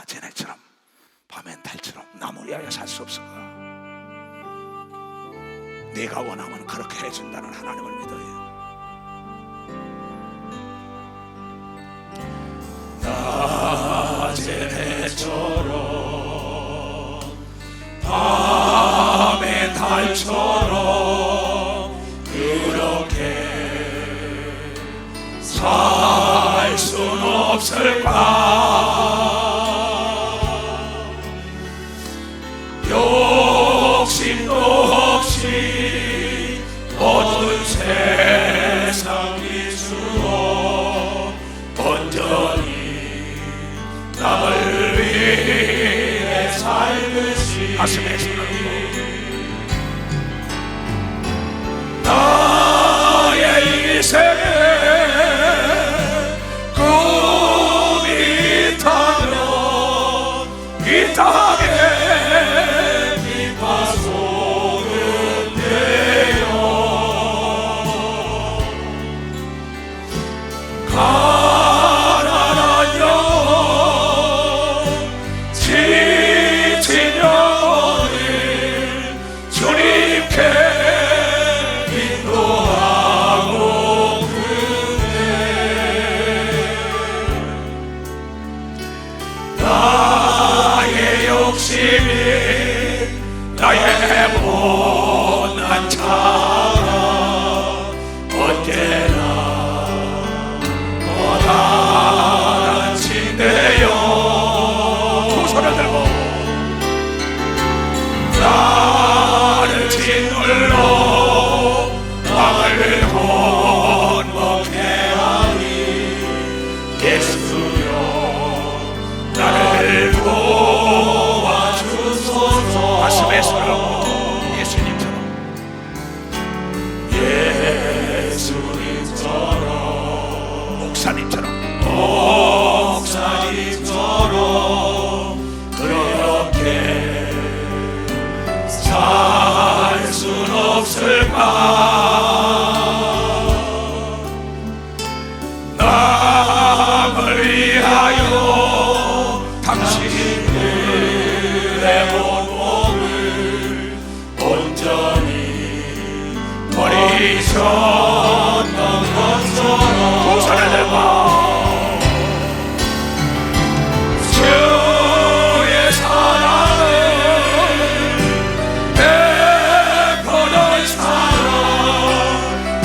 쟤네처럼 밤엔 달처럼 나무 위하여 살 수 없을까? 네가 원하면 그렇게 해준다는 하나님을 믿어요. 낮의 해처럼 밤의 달처럼 그렇게 살 순 없을까? 욕심도 없이 어두운 세상 이주어 온전히 남을 위해 살듯이 가슴에 손을 나의 인생에 꿈이 있다면 이 땅에 비파소는 되어 가난한 영혼 지친 영혼을 주님께 인도하고 그네 나의 욕심이 나의 못난 자가 언제나 고단하신대요. 두 손을 들고 나를 짓눌러 땅을 건너게 하니 예수여 나를 도와주소서. 가슴에 손을 얹고 예수님처럼 목사님처럼 그렇게 살 순 없을까? 남을 위하여 당신들의 몸을 온전히 버리셨던 것처럼 두 손을 들고 주의 사랑을 베푸는 사랑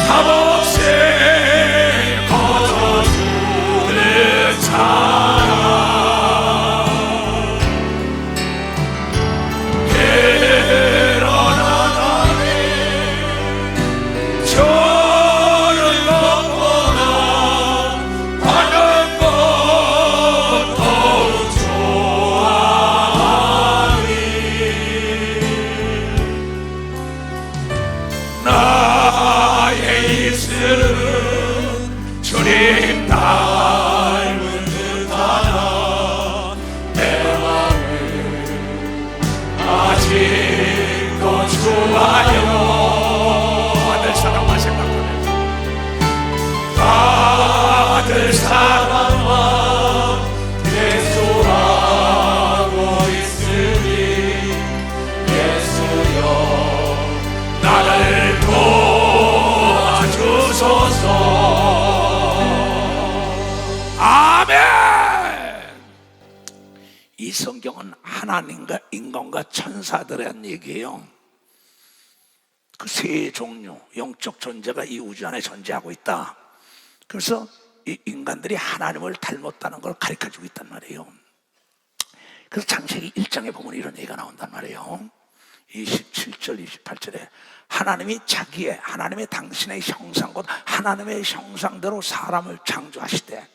값없이 거둬주는 사랑 그러나 나는 저를 넘보다 하는 것 더욱 좋아하니 나의 입술은 주님 닮은 듯하나 내 마음은 아직도 좋아요. 아들 사랑만 생각하면 아들 사랑만 대수하고 있으니 예수여 나를 도와주소서. 아멘. 이 성경은 하나님과 인간과 천사들에 대한 얘기예요. 그 세 종류 영적 존재가 이 우주 안에 존재하고 있다. 그래서 이 인간들이 하나님을 닮았다는 걸 가르쳐주고 있단 말이에요. 그래서 창세기 1장에 보면 이런 얘기가 나온단 말이에요. 27절 28절에 하나님이 하나님의 당신의 형상 곧 하나님의 형상대로 사람을 창조하시되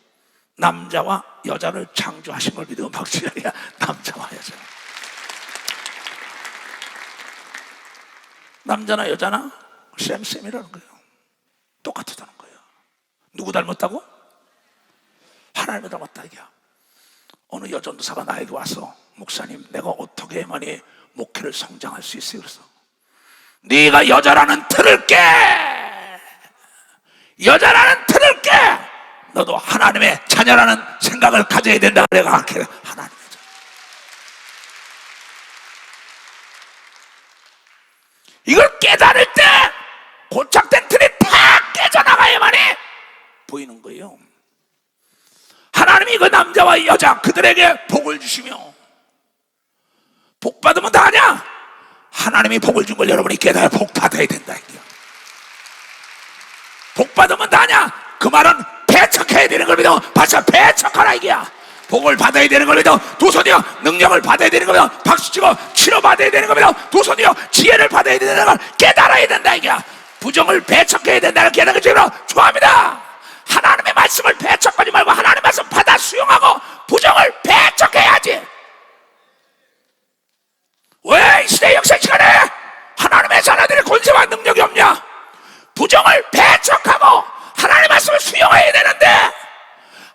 남자와 여자를 창조하신 걸 믿으면 박수야. 남자와 여자, 남자나 여자나 쌤이라는 거예요. 똑같다는 거예요. 누구 닮았다고? 하나님을 닮았다 이게야. 어느 여전도사가 나에게 와서 목사님 내가 어떻게 해야만이 목회를 성장할 수 있어요? 그래서 네가 여자라는 틀을 깨! 여자라는 틀을 깨! 너도 하나님의 자녀라는 생각을 가져야 된다. 내가 하나님의 자녀. 이걸 깨달을 때 고착된 틀이 다 깨져나가야만이 보이는 거예요. 하나님이 그 남자와 여자 그들에게 복을 주시며, 복 받으면 다 하냐? 하나님이 복을 준 걸 여러분이 깨달아 복 받아야 된다. 복 받으면 다 하냐? 그 말은 배척해야 되는 걸 믿어. 박수 배척하라 이게야. 복을 받아야 되는 걸 믿어. 두 손이여 능력을 받아야 되는 걸 믿어. 박수치고 치료받아야 되는 걸 믿어. 두 손이여 지혜를 받아야 되는 걸 깨달아야 된다 이게야. 부정을 배척해야 된다는 깨달은 것처럼 좋아합니다. 하나님의 말씀을 배척하지 말고 하나님의 말씀 받아 수용하고 부정을 배척해야지. 왜 이 시대 역사 시간에 하나님의 자녀들의 권세와 능력이 없냐? 부정을 배척하고 하나님의 말씀을 수용해야 되는데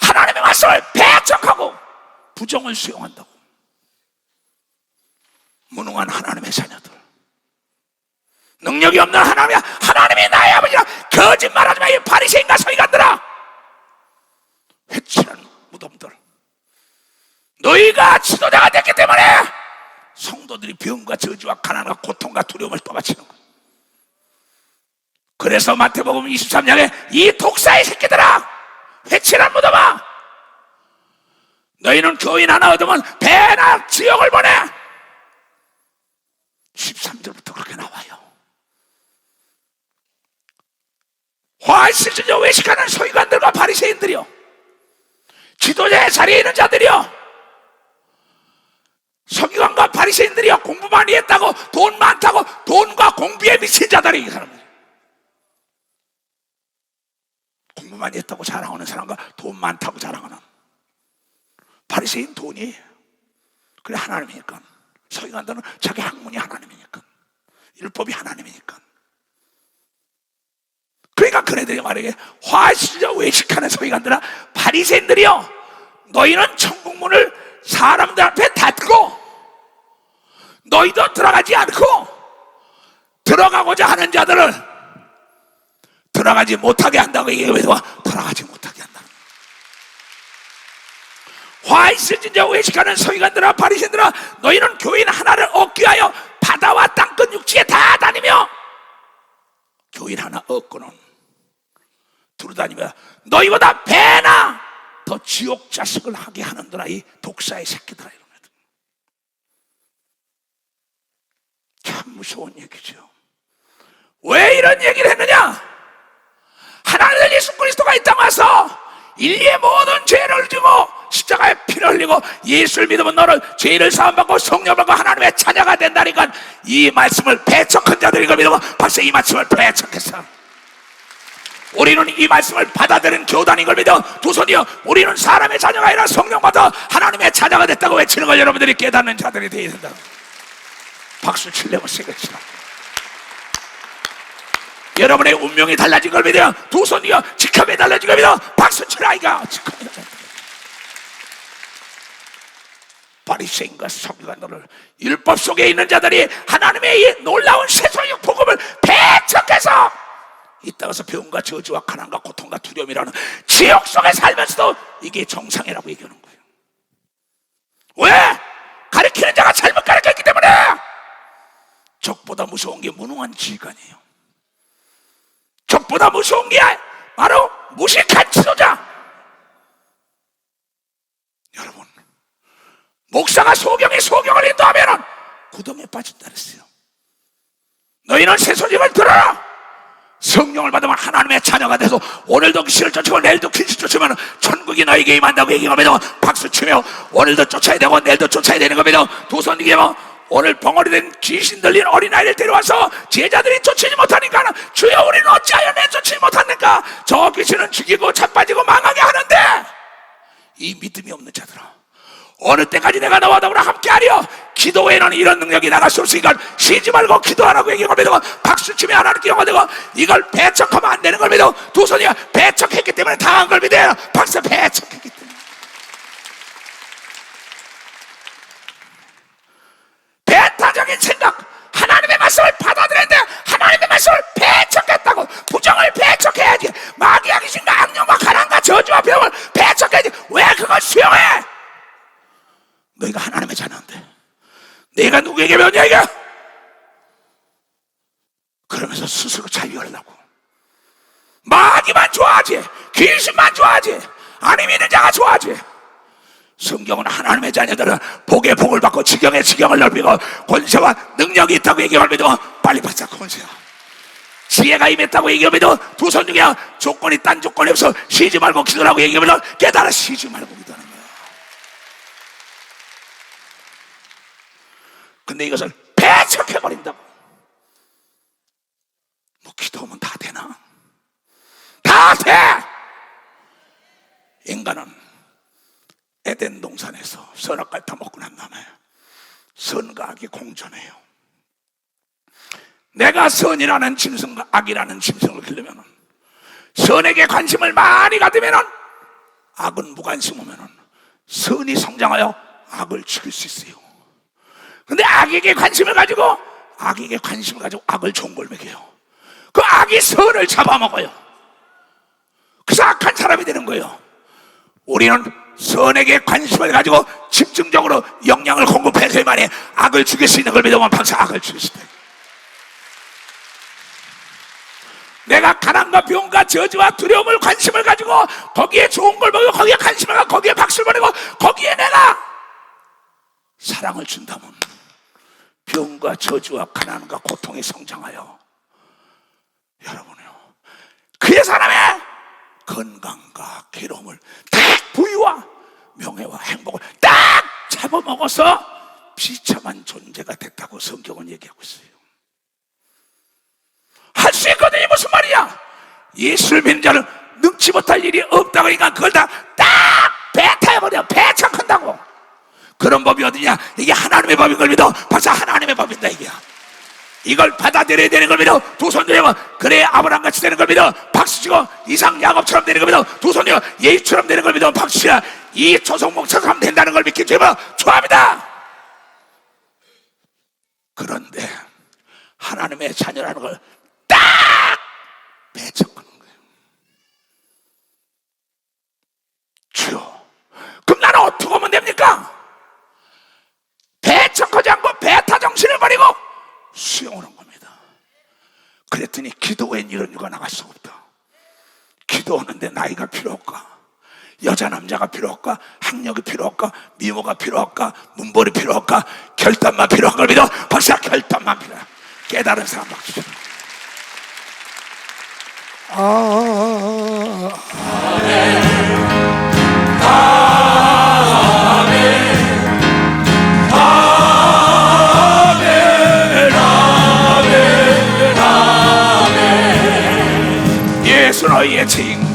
하나님의 말씀을 배척하고 부정을 수용한다고. 무능한 하나님의 자녀들, 능력이 없는 하나님이야. 하나님이 나의 아버지라 거짓말하지 마. 이 바리새인과 서기관들아, 회칠한 무덤들. 너희가 지도자가 됐기 때문에 성도들이 병과 저주와 가난과 고통과 두려움을 떠받치는 거야. 그래서 마태복음 23장에 이 독사의 새끼들아, 회칠한 무덤아, 너희는 교인 하나 얻으면 배나 지옥을 보내. 13절부터 그렇게 나와요. 화실주저 외식하는 서기관들과 바리새인들이요, 지도자의 자리에 있는 자들이요, 서기관과 바리새인들이요, 공부 많이 했다고 돈 많다고 돈과 공부에 미친 자들이 이 사람들. 공부 많이 했다고 자랑하는 사람과 돈 많다고 자랑하는 바리새인 돈이 그래 하나님이니까, 서기관들은 자기 학문이 하나님이니까, 율법이 하나님이니까. 그러니까 그네들이 말하기에 화실저 외식하는 서기관들아 바리새인들이여, 너희는 천국문을 사람들 앞에 닫고 너희도 들어가지 않고 들어가고자 하는 자들을 들어가지 못하게 한다고 얘기해서 들어가지 못하게 한다. 화 있을진저 외식하는 서기관들아 바리새인들아, 너희는 교인 하나를 얻기 위하여 바다와 땅끝 육지에 다 다니며, 교인 하나 얻고는 두루다니며 너희보다 배나 더 지옥 자식을 하게 하는구나. 이 독사의 새끼들아. 이런 애들 참 무서운 얘기죠. 왜 이런 얘기를 했느냐? 하나님 예수 그리스도가 이 땅 와서 인류의 모든 죄를 지고 십자가에 피를 흘리고 예수를 믿으면 너를 죄를 사함받고 성령 받고 하나님의 자녀가 된다니까. 이 말씀을 배척한 자들이 이걸 믿으면 벌써 이 말씀을 배척했어. 우리는 이 말씀을 받아들인 교단인 걸 믿어. 두 손이여, 우리는 사람의 자녀가 아니라 성령 받아 하나님의 자녀가 됐다고 외치는 걸 여러분들이 깨닫는 자들이 되어야 된다. 박수 칠려면 세게 치라. 여러분의 운명이 달라진 걸 믿어요. 두 손이여, 직함이 달라진 걸 믿어. 박수 치라. 이가 직함이 달라진 걸. 바리새인과 서기관들을, 율법 속에 있는 자들이 하나님의 이 놀라운 세속적 복음을 배척해서 이 땅에서 병과 저주와 가난과 고통과 두려움이라는 지옥 속에 살면서도 이게 정상이라고 얘기하는 거예요. 왜? 가르치는 자가 잘못 가르쳤기 때문에. 적보다 무서운 게 무능한 지휘관이에요. 적보다 무서운 게 바로 무식한 지도자. 여러분, 목사가 소경에 소경을 인도하면 구덩이에 빠진다 그랬어요. 너희는 새 소식을 들어라. 성령을 받으면 하나님의 자녀가 돼서 오늘도 귀신을 쫓고 내일도 귀신 쫓으면 천국이 너에게 임한다고 얘기하면 박수치며 오늘도 쫓아야 되고 내일도 쫓아야 되는 겁니다. 두 손 이게 뭐 오늘 벙어리 된 귀신 들린 어린아이를 데려와서 제자들이 쫓지 못하니까 주여 우리는 어찌하여 내쫓지 못합니까? 저 귀신은 죽이고 자빠지고 망하게 하는데, 이 믿음이 없는 자들아, 어느 때까지 내가 너와 더불어 함께하리요? 기도에는 이런 능력이 나갈 수 없으니까 쉬지 말고 기도하라고 얘기한 걸 믿어. 박수치며 하나님께 영화 되고 이걸 배척하면 안 되는 걸 믿어. 두 손이 배척했기 때문에 당한 걸 믿어요. 박수 배척했기 때문에. 배타적인 생각, 하나님의 말씀을 받아들였는데 하나님의 말씀을 배척했다고. 부정을 배척해야지. 마귀와 귀신과 악령과 가난과 저주와 병을 배척해야지. 왜 그걸 수용해? 너희가 하나님의 자녀인데 내가 누구에게 배웠냐 이게? 스스로 자유하려고. 마귀만 좋아하지, 귀신만 좋아하지, 안 믿는 자가 좋아하지. 성경은 하나님의 자녀들은 복에 복을 받고 지경에 지경을 넓히고 권세와 능력이 있다고 얘기하면도 빨리 받자. 권세야, 지혜가 임했다고 얘기하면도 두 손 중에 조건이 딴 조건이 없어. 쉬지 말고 기도하고 얘기하면 깨달아 쉬지 말고 기도하는 거야. 근데 이것을 배척해버린다고. 뭐 기도하면 다 되나? 다 돼! 인간은 에덴 동산에서 선악과를 다 먹고 난 다음에 선과 악이 공존해요. 내가 선이라는 짐승과 악이라는 짐승을 기르면, 선에게 관심을 많이 가지면 악은 무관심하면 선이 성장하여 악을 죽일 수 있어요. 근데 악에게 관심을 가지고 악을 좋은 걸 먹여요. 그 악이 선을 잡아먹어요. 그래서 악한 사람이 되는 거예요. 우리는 선에게 관심을 가지고 집중적으로 영향을 공급해서만이 악을 죽일 수 있는 걸 믿으면 박사 악을 죽일 수 있다. 내가 가난과 병과 저주와 두려움을 관심을 가지고 거기에 좋은 걸 먹고 거기에 관심을 가지고 거기에 박수를 보내고 거기에 내가 사랑을 준다면 병과 저주와 가난과 고통이 성장하여 여러분요, 그의 사람의 건강과 괴로움을 딱 부유와 명예와 행복을 딱 잡아먹어서 비참한 존재가 됐다고 성경은 얘기하고 있어요. 할 수 있거든요. 무슨 말이야? 예수를 믿는 자는 능치 못할 일이 없다고 하니까 그걸 다 딱 배타해버려. 배척한다고. 그런 법이 어디냐? 이게 하나님의 법인 걸 믿어. 박사 하나님의 법이다 이게야. 이걸 받아들여야 되는 걸 믿어. 두 손 들고 그래 아브라함같이 되는 걸 믿어. 박수치고 이삭 야곱처럼 되는 걸 믿어. 두 손 들고 예수처럼 되는 걸 믿어. 박수치라. 이 조성목처럼 된다는 걸 믿기 때문에 좋아합니다. 그런데 하나님의 자녀라는 걸 딱 배척하는 거예요. 주여, 그럼 나는 어떻게 하면 됩니까? 배척하지 않고 배타 정신을 버리고 수용하는 겁니다. 그랬더니 기도엔 이런 이유가 나갈 수가 없다. 기도하는데 나이가 필요할까? 여자 남자가 필요할까? 학력이 필요할까? 미모가 필요할까? 문벌이 필요할까? 결단만 필요한 걸 믿어. 박사 결단만 필요해. 깨달은 사람 박수. 아멘. 예수 너희의 친구.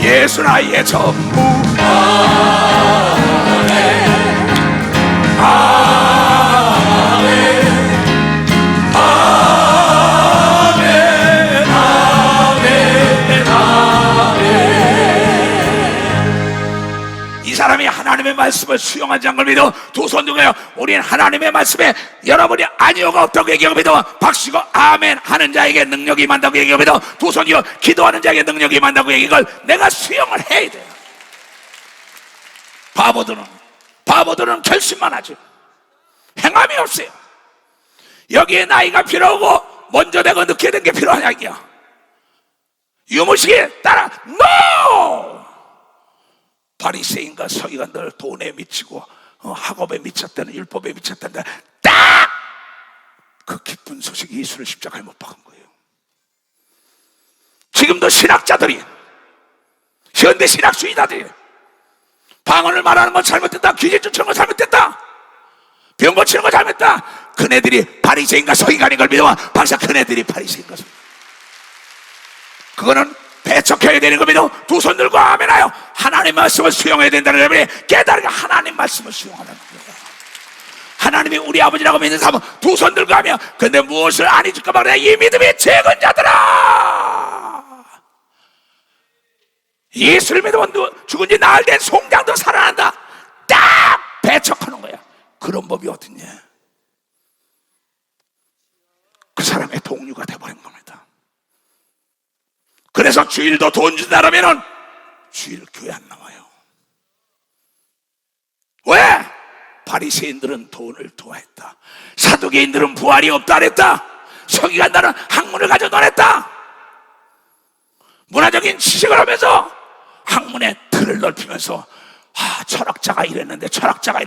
예수 나의 전부. 이 사람이 하나님의 말씀을 수용하지 않는 걸 믿어. 두 손 들고요. 우리는 하나님의 말씀에 여러분이 아니오가 없다고 얘기하고 믿어. 박수고 아멘 하는 자에게 능력이 임한다고 얘기하고 믿어. 두 손 들고 기도하는 자에게 능력이 임한다고 얘기할 내가 수용을 해야 돼요. 바보들은 결심만 하죠. 행함이 없어요. 여기에 나이가 필요하고 먼저 되고 늦게 된 게 필요하냐 이게야. 유무식에 따라 NO! 바리새인과 서기관들 돈에 미치고 학업에 미쳤다는 율법에 미쳤다는 딱 그 기쁜 소식 예수를 십자가에 못 박은 거예요. 지금도 신학자들이 현대 신학주의자들이 방언을 말하는 건 잘못됐다, 귀신 쫓는 건 잘못됐다, 병 고치는 건 잘못됐다. 그네들이 바리새인과 서기관인 걸 믿어봐. 박사 그네들이 바리새인과 서기관. 그거는 배척해야 되는 겁니다. 두 손 들고 아멘하여 하나님 말씀을 수용해야 된다는 여러분이 깨달으니까 하나님 말씀을 수용하라는 거예요. 하나님이 우리 아버지라고 믿는 사람은 두 손 들고 하며 근데 무엇을 안 해줄까 말이야. 이 믿음이 적은 자들아, 예수를 믿으면 죽은 지 나흘 된 송장도 살아난다. 딱 배척하는 거야. 그런 법이 어딨냐. 그 사람의 동료가 돼버린 겁니다. 그래서 주일도 돈 준다라면은 주일 교회 안 나와요. 왜? 바리새인들은 돈을 좋아했다. 사두개인들은 부활이 없다 그랬다. 서기관들은 학문을 가져 논했다. 문화적인 지식을 하면서 학문의 틀을 넓히면서 철학자가 이랬는데 철학자가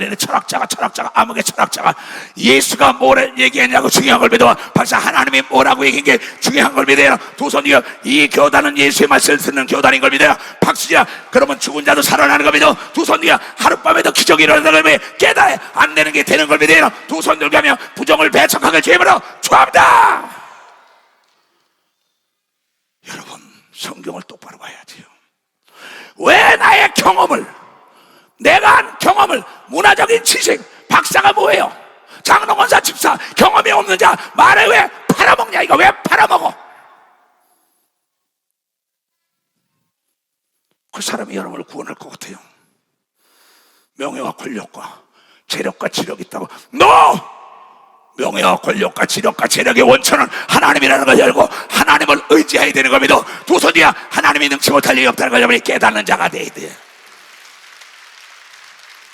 암흑의 철학자가 예수가 뭐를 얘기했냐고 중요한 걸 믿어. 박사 하나님이 뭐라고 얘기한 게 중요한 걸 믿어요. 도선이요, 이 교단은 예수의 말씀을 듣는 교단인 걸 믿어요. 박수야, 그러면 죽은 자도 살아나는 걸 믿어. 도선이야, 하룻밤에도 기적이 일어나는 걸 깨달아 안 되는 게 되는 걸 믿어요. 도선들 가면 부정을 배척하게 죄물어 죄합니다. 여러분, 성경을 똑바로 봐야지요. 왜 나의 경험을, 내가 한 경험을, 문화적인 지식, 박사가 뭐예요? 장로권사 집사, 경험이 없는 자 말을 왜 팔아먹냐? 이거 왜 팔아먹어? 그 사람이 여러분을 구원할 것 같아요? 명예와 권력과 재력과 지력이 있다고? NO! 명예와 권력과 지력과 재력의 원천은 하나님이라는 걸 열고 하나님을 의지해야 되는 겁니다. 도선이야, 하나님이 능치 못할 일이 없다는 걸 여러분이 깨닫는 자가 돼야 돼.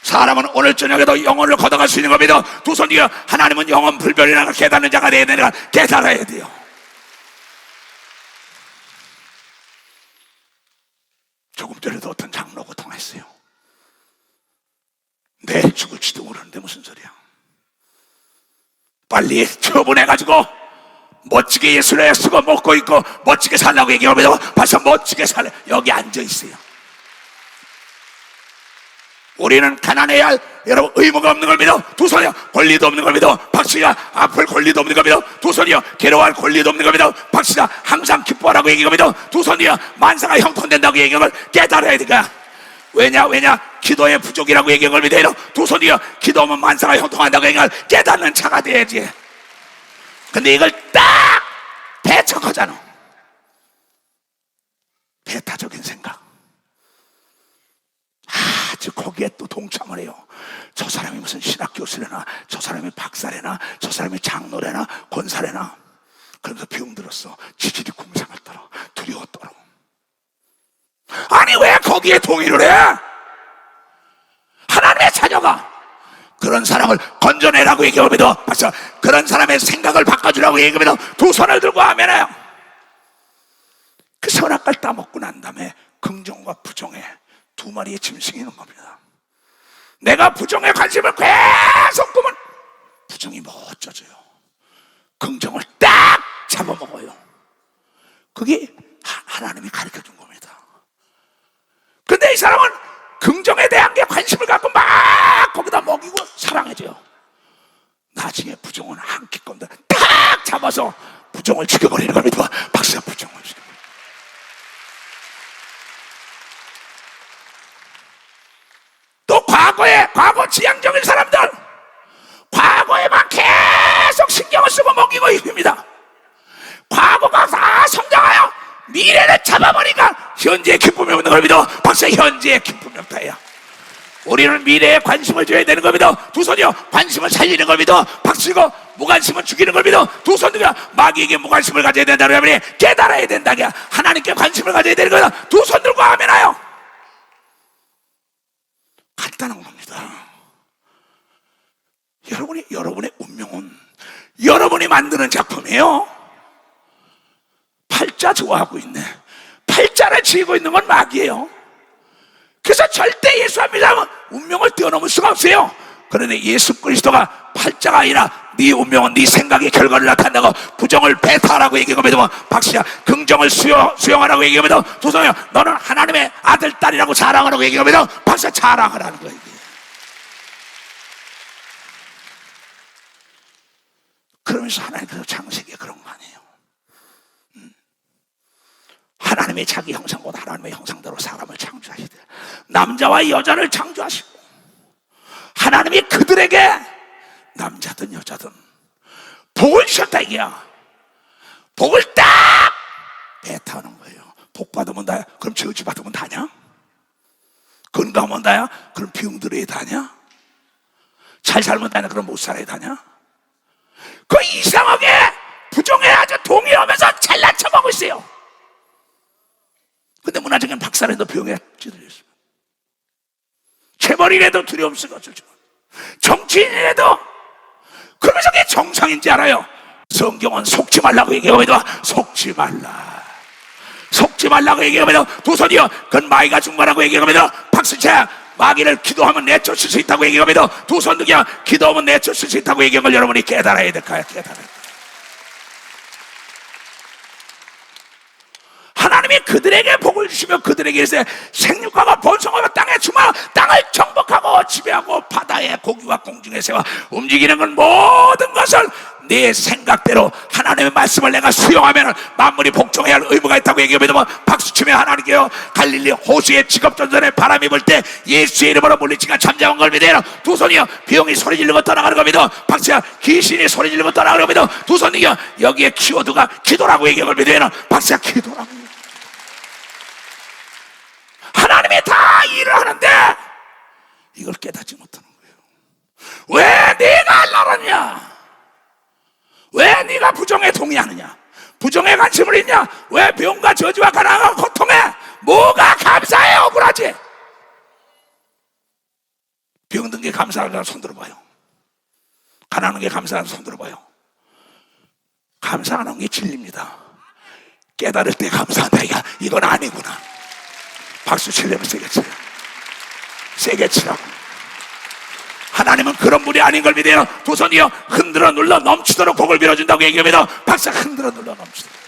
사람은 오늘 저녁에도 영혼을 걷어갈 수 있는 겁니다. 도선이야, 하나님은 영혼 불변이라는 걸 깨닫는 자가 돼야 되는 걸 깨달아야 돼요. 조금 전에도 어떤 장로가 통했어요. 내일 죽을지도 모르는데 무슨 소리야. 빨리 처분해가지고 멋지게 예수를 쓰고 먹고 있고 멋지게 살라고 얘기하면 벌써 멋지게 살래. 여기 앉아있어요. 우리는 가난해야 할, 여러분, 의무가 없는 걸 믿어. 두 손이요, 권리도 없는 걸 믿어. 박수야, 아플 권리도 없는 걸 믿어. 두 손이요, 괴로워할 권리도 없는 걸 믿어. 박수야, 항상 기뻐하라고 얘기합니다. 두 손이요, 만사가 형통된다고 얘기한 걸 깨달아야 되니까. 왜냐? 기도의 부족이라고 얘기한 걸 믿어요. 두 손이요, 기도하면 만사가 형통한다고 얘기한 걸 깨닫는 차가 돼야지. 근데 이걸 딱 배척하잖아. 배타적인 생각. 아주 거기에 또 동참을 해요. 저 사람이 무슨 신학 교수래나, 저 사람이 박사래나, 저 사람이 장로래나, 권사래나. 그러면서 비움 들었어. 지질이 궁상을 떨어. 두려워 떨어. 아니, 왜 거기에 동의를 해? 하나님의 자녀가 그런 사람을 건져내라고 얘기합니다. 박사, 그런 사람의 생각을 바꿔주라고 얘기합니다. 두 손을 들고 하면요, 그 선악과를 따먹고 난 다음에 긍정과 부정의 두 마리의 짐승이 있는 겁니다. 내가 부정에 관심을 계속 두면 부정이 멋져져요. 긍정을 딱 잡아먹어요. 그게 하나님이 가르쳐준 겁니다. 근데 이 사람은 긍정에 대한 게 관심을 갖고 막 거기다 먹이고 사랑해줘요. 나중에 부정은 한 끼 건데 탁 잡아서 부정을 죽여버리는 겁니다. 박수야, 부정을 죽여버려. 또 과거 지향적인 사람들, 과거에만 계속 신경을 쓰고 먹이고 있습니다. 과거가 다 성장하여 미래를 잡아버리니까 현재의 기쁨이 없는 겁니다. 박사, 현재의 기쁨이 없다야. 우리는 미래에 관심을 줘야 되는 겁니다. 두 손이요, 관심을 살리는 겁니다. 박수고, 무관심은 죽이는 겁니다. 두 손들이요, 마귀에게 무관심을 가져야 된다는 거니 깨달아야 된다. 하나님께 관심을 가져야 되는 겁니다. 두 손 들고 하면요, 간단한 겁니다. 여러분의 운명은 여러분이 만드는 작품이에요. 팔자 좋아하고 있네. 팔자를 지고 있는 건 마귀예요. 그래서 절대 예수 안 믿으면 운명을 뛰어넘을 수가 없어요. 그런데 예수 그리스도가 팔자가 아니라 네 운명은 네 생각의 결과를 나타낸다고 부정을 배타하라고 얘기하면 박수야, 긍정을 수용하라고 얘기하면 도성이야, 너는 하나님의 아들, 딸이라고 자랑하라고 얘기하면 박수야, 자랑하라는 거야. 이게. 그러면서 하나님께서 창세기에 그런 거 아니에요. 하나님의 자기 형상보다 하나님의 형상대로 사람을 창조하시되 남자와 여자를 창조하시고 하나님이 그들에게 남자든 여자든 복을 주셨다 이게야. 복을 딱 배타하는 거예요. 복 받으면 다야? 그럼 저주 받으면 다냐? 건강하면 다야? 그럼 비움 들어야 다냐? 잘 살면 다냐? 그럼 못 살아야 다냐? 그 이상하게 부정에 아주 동의하면서 잘난 척하고 있어요. 근데 문화적인 박사라도 병에 찌들렸어요. 재벌이라도 두려움 속에 어쩔 줄 몰라. 정치인이라도. 그러면서 그게 정상인지 알아요. 성경은 속지 말라고 얘기합니다. 속지 말라. 속지 말라고 얘기합니다. 도선이여 그건 마귀가 중반하고 얘기합니다. 박수채 마귀를 기도하면 내쫓을 수 있다고 얘기합니다. 도선득이야 기도하면 내쫓을 수 있다고 얘기한 걸 여러분이 깨달아야 될까요? 깨달아야 돼요. 하나님이 그들에게 복을 주시며 그들에게 생육하고 번성하고 땅에 주마 땅을 정복하고 지배하고 바다에 고기와 공중에 새와 움직이는 건 모든 것을 내 생각대로 하나님의 말씀을 내가 수용하면 만물이 복종해야 할 의무가 있다고 얘기하면 박수치며 하나님께요 갈릴리 호수의 직업전선에 바람이 불 때 예수의 이름으로 물리치가 잠잠한 걸 믿어요. 두 손이요 비용이 소리 지르고 떠나가는 겁니다. 박수야 귀신이 소리 지르고 떠나가는 겁니다. 두 손이요 여기에 키워드가 기도라고 얘기한 걸 믿어요. 박수야 기도라고. 하나님이 다 일을 하는데 이걸 깨닫지 못하는 거예요. 왜 네가 알라느냐? 왜 네가 부정에 동의하느냐? 부정에 관심을 있냐? 왜 병과 저주와 가난과 고통에 뭐가 감사해? 억울하지? 병든 게 감사하는 사람 손 들어봐요. 가난한 게 감사하는 사람 손 들어봐요. 감사하는 게 진리입니다. 깨달을 때 감사한다. 이건 아니구나. 박수 치려면 세게 쳐요. 세게 치라고. 하나님은 그런 분이 아닌 걸 믿어요. 두 손이요 흔들어 눌러 넘치도록 복을 빌어준다고 얘기합니다. 박수 흔들어 눌러 넘치도록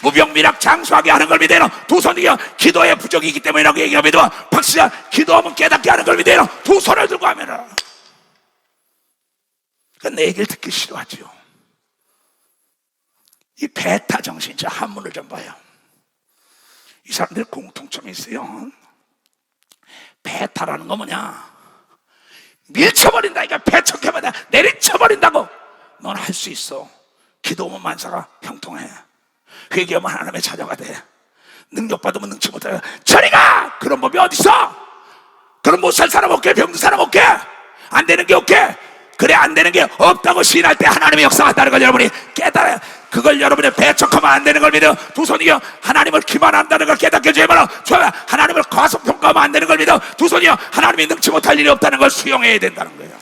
무병미락 장수하게 하는 걸 믿어요. 두 손이요 기도의 부족이기 때문이라고 얘기합니다. 박수야 기도하면 깨닫게 하는 걸 믿어요. 두 손을 들고 하면은 내 얘기를 듣기 싫어하지요. 이 베타 정신, 저 한문을 좀 봐요. 이 사람들 공통점이 있어요. 베타라는 거 뭐냐? 밀쳐버린다. 그러니까 배척해버린다. 내리쳐버린다고. 넌 할 수 있어. 기도하면 만사가 형통해. 회개하면 하나님의 자녀가 돼. 능력받으면 능치 못해. 저리 가! 그런 법이 어딨어? 그럼 못 살 사람 없게, 병든 사람 없게, 안 되는 게 없게. 그래 안 되는 게 없다고 시인할 때 하나님의 역사가 있다는 걸 여러분이 깨달아요. 그걸 여러분이 배척하면 안 되는 걸 믿어. 두 손이요 하나님을 기만한다는 걸 깨닫게 해줘야만 좋아요. 하나님을 과소평가하면 안 되는 걸 믿어. 두 손이요 하나님이 능치 못할 일이 없다는 걸 수용해야 된다는 거예요.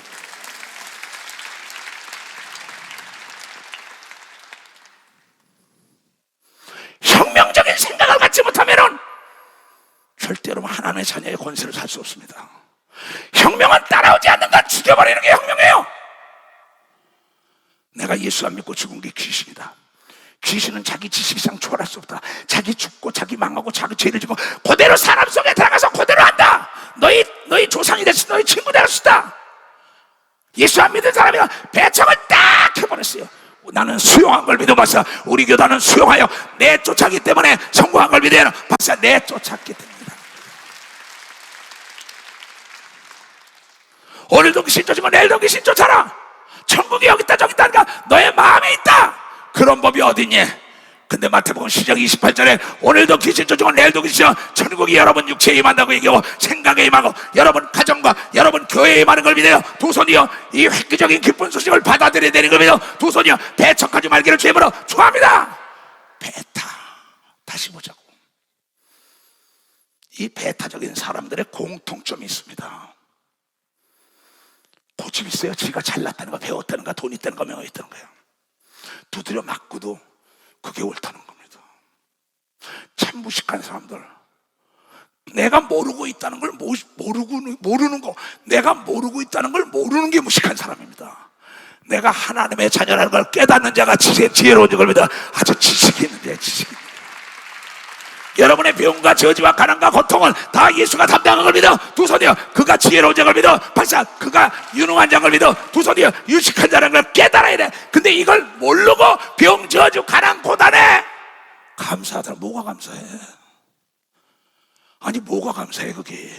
혁명적인 생각을 갖지 못하면 절대로 하나님의 자녀의 권세를 살 수 없습니다. 혁명은 따라오지 않는 건 죽여버리는 게 혁명이에요. 내가 예수 안 믿고 죽은 게 귀신이다. 귀신은 자기 지식 이상 초월할 수 없다. 자기 죽고 자기 망하고 자기 죄를 지고 그대로 사람 속에 들어가서 그대로 한다. 너희 조상이 됐을 너희 친구 될 수 있다. 예수 안 믿는 사람이 배척을 딱 해버렸어요. 나는 수용한 걸 믿어봤어. 우리 교단은 수용하여 내쫓았기 때문에 성공한 걸 믿어요. 박사 내쫓았기 때문에. 오늘도 귀신 쫓으면 내일도 귀신 쫓아라. 천국이 여기 있다 저기 있다니까 너의 마음에 있다. 그런 법이 어딨니? 근데 마태복음 10장 28절에 오늘도 귀신 쫓으면 내일도 귀신 천국이 여러분 육체에 임한다고 얘기하고 생각에 임하고 여러분 가정과 여러분 교회에 임하는 걸 믿어요. 두 손이요 이 획기적인 기쁜 소식을 받아들여야 되는 걸 믿어요. 두 손이요 배척하지 말기를 주님으로 축원합니다. 베타 다시 보자고. 이 베타적인 사람들의 공통점이 있습니다. 고집 있어요. 지가 잘났다는 거, 배웠다는 거, 돈 있다는 거, 명예 있다는 거예요. 두드려 맞고도 그게 옳다는 겁니다. 참 무식한 사람들. 내가 모르고 있다는 걸 모르는 거, 내가 모르고 있다는 걸 모르는 게 무식한 사람입니다. 내가 하나님의 자녀라는 걸 깨닫는 자가 지혜로운 겁니다. 아주 지식이 있는 자예요. 지식이 있는 자예요. 여러분의 병과 저주와 가난과 고통은 다 예수가 담당한 걸 믿어. 두 손이요 그가 지혜로운 자를 믿어. 박사 그가 유능한 자를 믿어. 두 손이요 유식한 자라는 걸 깨달아야 돼. 근데 이걸 모르고 병, 저주, 가난, 고단에 감사하더라. 뭐가 감사해? 아니 뭐가 감사해 그게?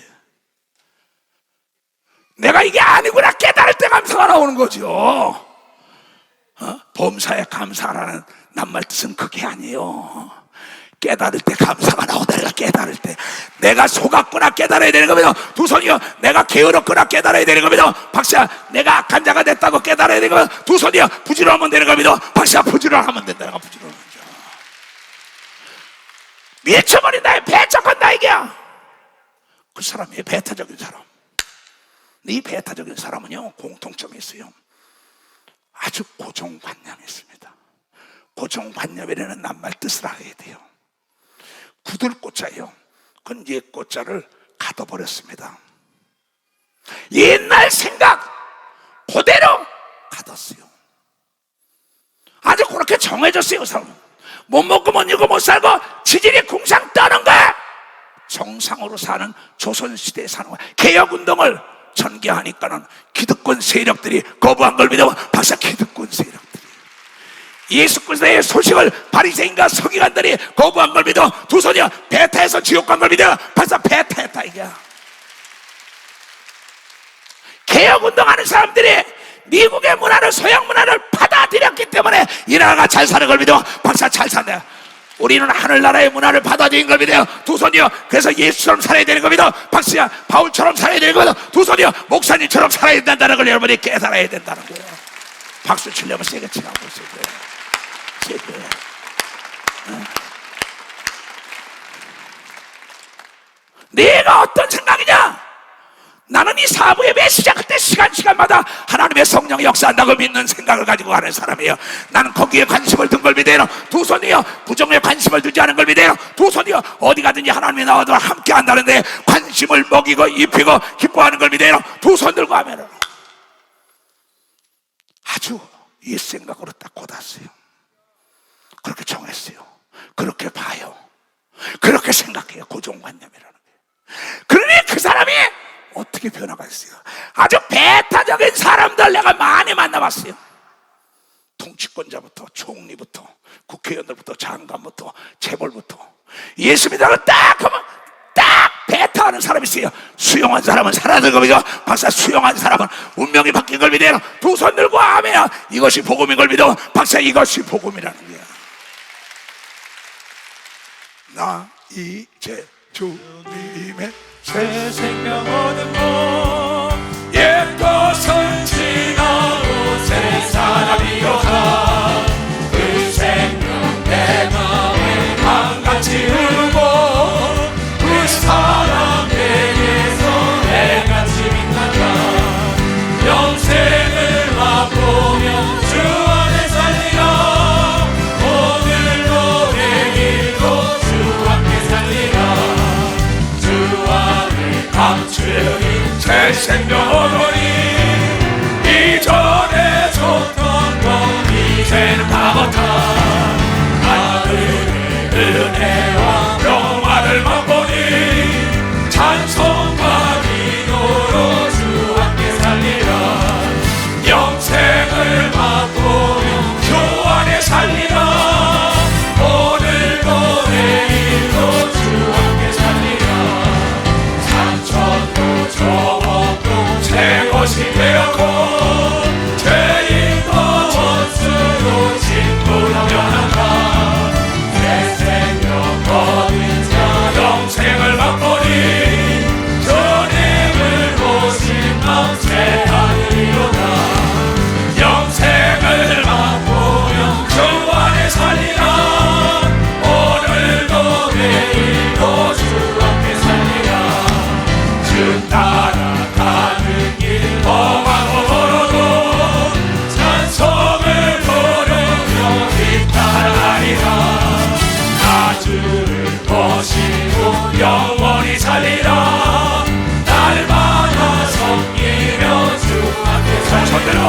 내가 이게 아니구나 깨달을 때 감사가 나오는 거죠. 범사에 감사라는 낱말 뜻은 그게 아니에요. 깨달을 때 감사가 나오다가 깨달을 때 내가 속았구나 깨달아야 되는 겁니다. 두 손이요 내가 게으렀구나 깨달아야 되는 겁니다. 박사 내가 악한 자가 됐다고 깨달아야 되는 겁니다. 두 손이요 부지런하면 되는 겁니다. 박사 부지런하면 된다는 거. 부지런하면 미쳐버린다, 배척한다 이게야. 그 사람이 배타적인 사람. 이 배타적인 사람은요, 공통점이 있어요. 아주 고정관념이 있습니다. 고정관념이라는 낱말 뜻을 알아야 돼요. 구들꽃자예요. 그건 옛꽃자를 가둬버렸습니다. 옛날 생각 그대로 가뒀어요. 아주 그렇게 정해졌어요. 그 사람은 못 먹고 못 입고 못 살고 지질이 궁상 떠는 거야. 정상으로 사는 조선시대에 사는 거야. 개혁운동을 전개하니까는 기득권 세력들이 거부한 걸 믿어. 박사, 기득권 세력들이 예수 그리스도의 소식을 바리새인과 서기관들이 거부한 걸 믿어. 두 손이야 배타해서 지옥 간 걸 믿어. 박사, 배타했다 이게야. 개혁운동하는 사람들이 미국의 문화를, 서양 문화를 받아들였기 때문에 이 나라가 잘 사는 걸 믿어. 박사, 잘 산다. 우리는 하늘나라의 문화를 받아들인 걸 믿어요. 두 손이요. 그래서 예수처럼 살아야 되는 걸 믿어. 박수야, 바울처럼 살아야 되는 거 믿어. 두 손이요. 목사님처럼 살아야 된다는 걸 여러분이 깨달아야 된다는 거예요. 박수 치려면 세게 치라고 있어요. 세게. 네가 어떤 생각이냐? 나는 이 사부 예배 시작할 때 시간마다 하나님의 성령이 역사한다고 믿는 생각을 가지고 가는 사람이에요. 나는 거기에 관심을 둔 걸 믿어요. 두 손이요. 부정에 관심을 두지 않은 걸 믿어요. 두 손이요. 어디 가든지 하나님이 나와도 함께 한다는데 관심을 먹이고 입히고 기뻐하는 걸 믿어요. 두 손 들고 하면은 아주 이 생각으로 딱 god았어요. 그렇게 정했어요. 그렇게 봐요. 그렇게 생각해요. 고정관념이라는 게. 그러니 그 사람이 어떻게 변화가 있어요? 아주 배타적인 사람들 내가 많이 만나봤어요. 통치권자부터 총리부터 국회의원들부터 장관부터 재벌부터 예수 믿다가 딱 하면 딱 배타하는 사람이 있어요. 수용한 사람은 살아들 겁니다. 박사, 수용한 사람은 운명이 바뀐 걸 믿어요. 두 손 들고 아멘. 이것이 복음인 걸 믿어. 박사, 이것이 복음이라는 거야. 나 이제 주님의 새 생명 얻음으로 옛 것은 지나고 새 사람이여 가. 그 생명 내 마음에 강같이 흐르고 그 사랑 내게서 해같이 빛난다. 영생을 맛보며 주 안에 살리라. 오늘도 내일도 주 함께 살리라. 감추인 새 생명 얻으니 이전에 줬던 것 이제는 다 못하. 하늘의 은혜와 평화를 맛보니 찬송과 기도로 주 함께 살리라. 영생을 맛보며 주 안에 살리라. 오늘도 내일도 주 함께 살리라. 산천도 조목도 새 것이 되었고 죄인도 원수도 친구로 변한다. 새 생명 얻은 자 영생을 맛보니 주님을 보신 마음 새 하늘이로다. 영생을 맛보며 주 안에 살리라. 오늘도 내일도 주 함께 살리라. 주 따라가는 길 험하고 멀어도 찬송을 부르며 뒤따라가리라. 나 주를 보시고 영원히 살리라. 날마다 섬기며 주 앞에 살리라.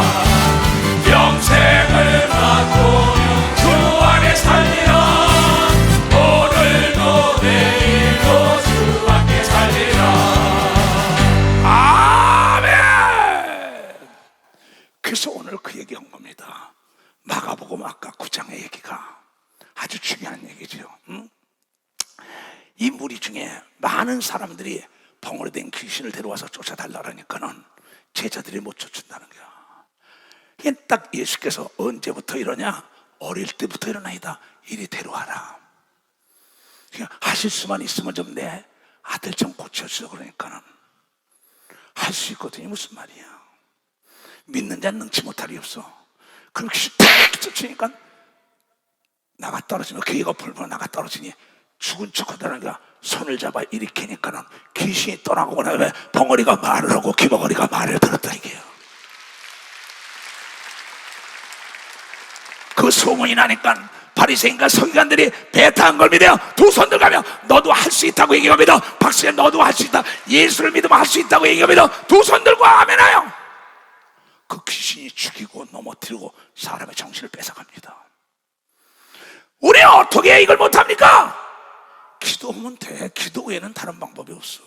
영생을 맛보며 주 안에 살리라. 오늘도 내일도 주 함께 살리라. 아멘. 그래서 오늘 그 얘기한 겁니다. 마가복음 아까 9장의 얘기가 아주 중요한 얘기죠. 이 무리 중에 많은 사람들이 벙어리 된 귀신을 데려와서 쫓아달라니까는 제자들이 못 쫓는다는 거야. 이게 딱 예수께서 언제부터 이러냐? 어릴 때부터 일어나이다. 이리 데려와라. 하실 수만 있으면 좀 내 아들 좀 고쳐줘. 그러니까는 할 수 있거든요. 무슨 말이야? 믿는 자는 능치 못할 리 없어. 그렇게 탁 쫓으니까 나가 떨어지면 귀가 벌벌 나가 떨어지니 죽은 척하다는 게 손을 잡아 일으키니까는 귀신이 떠나고 나면 벙어리가 말을 하고 귀머거리가 말을 들었다 이게요. 그 소문이 나니까 바리새인과 서기관들이 배타한 걸 믿어요. 두 손 들가며 너도 할 수 있다고 얘기합니다. 박수에 너도 할 수 있다. 예수를 믿으면 할 수 있다고 얘기합니다. 두 손 들고 아멘하여. 그 귀신이 죽이고 넘어뜨리고 사람의 정신을 뺏어갑니다. 우리는 어떻게 이걸 못합니까? 기도하면 돼. 기도 외에는 다른 방법이 없어.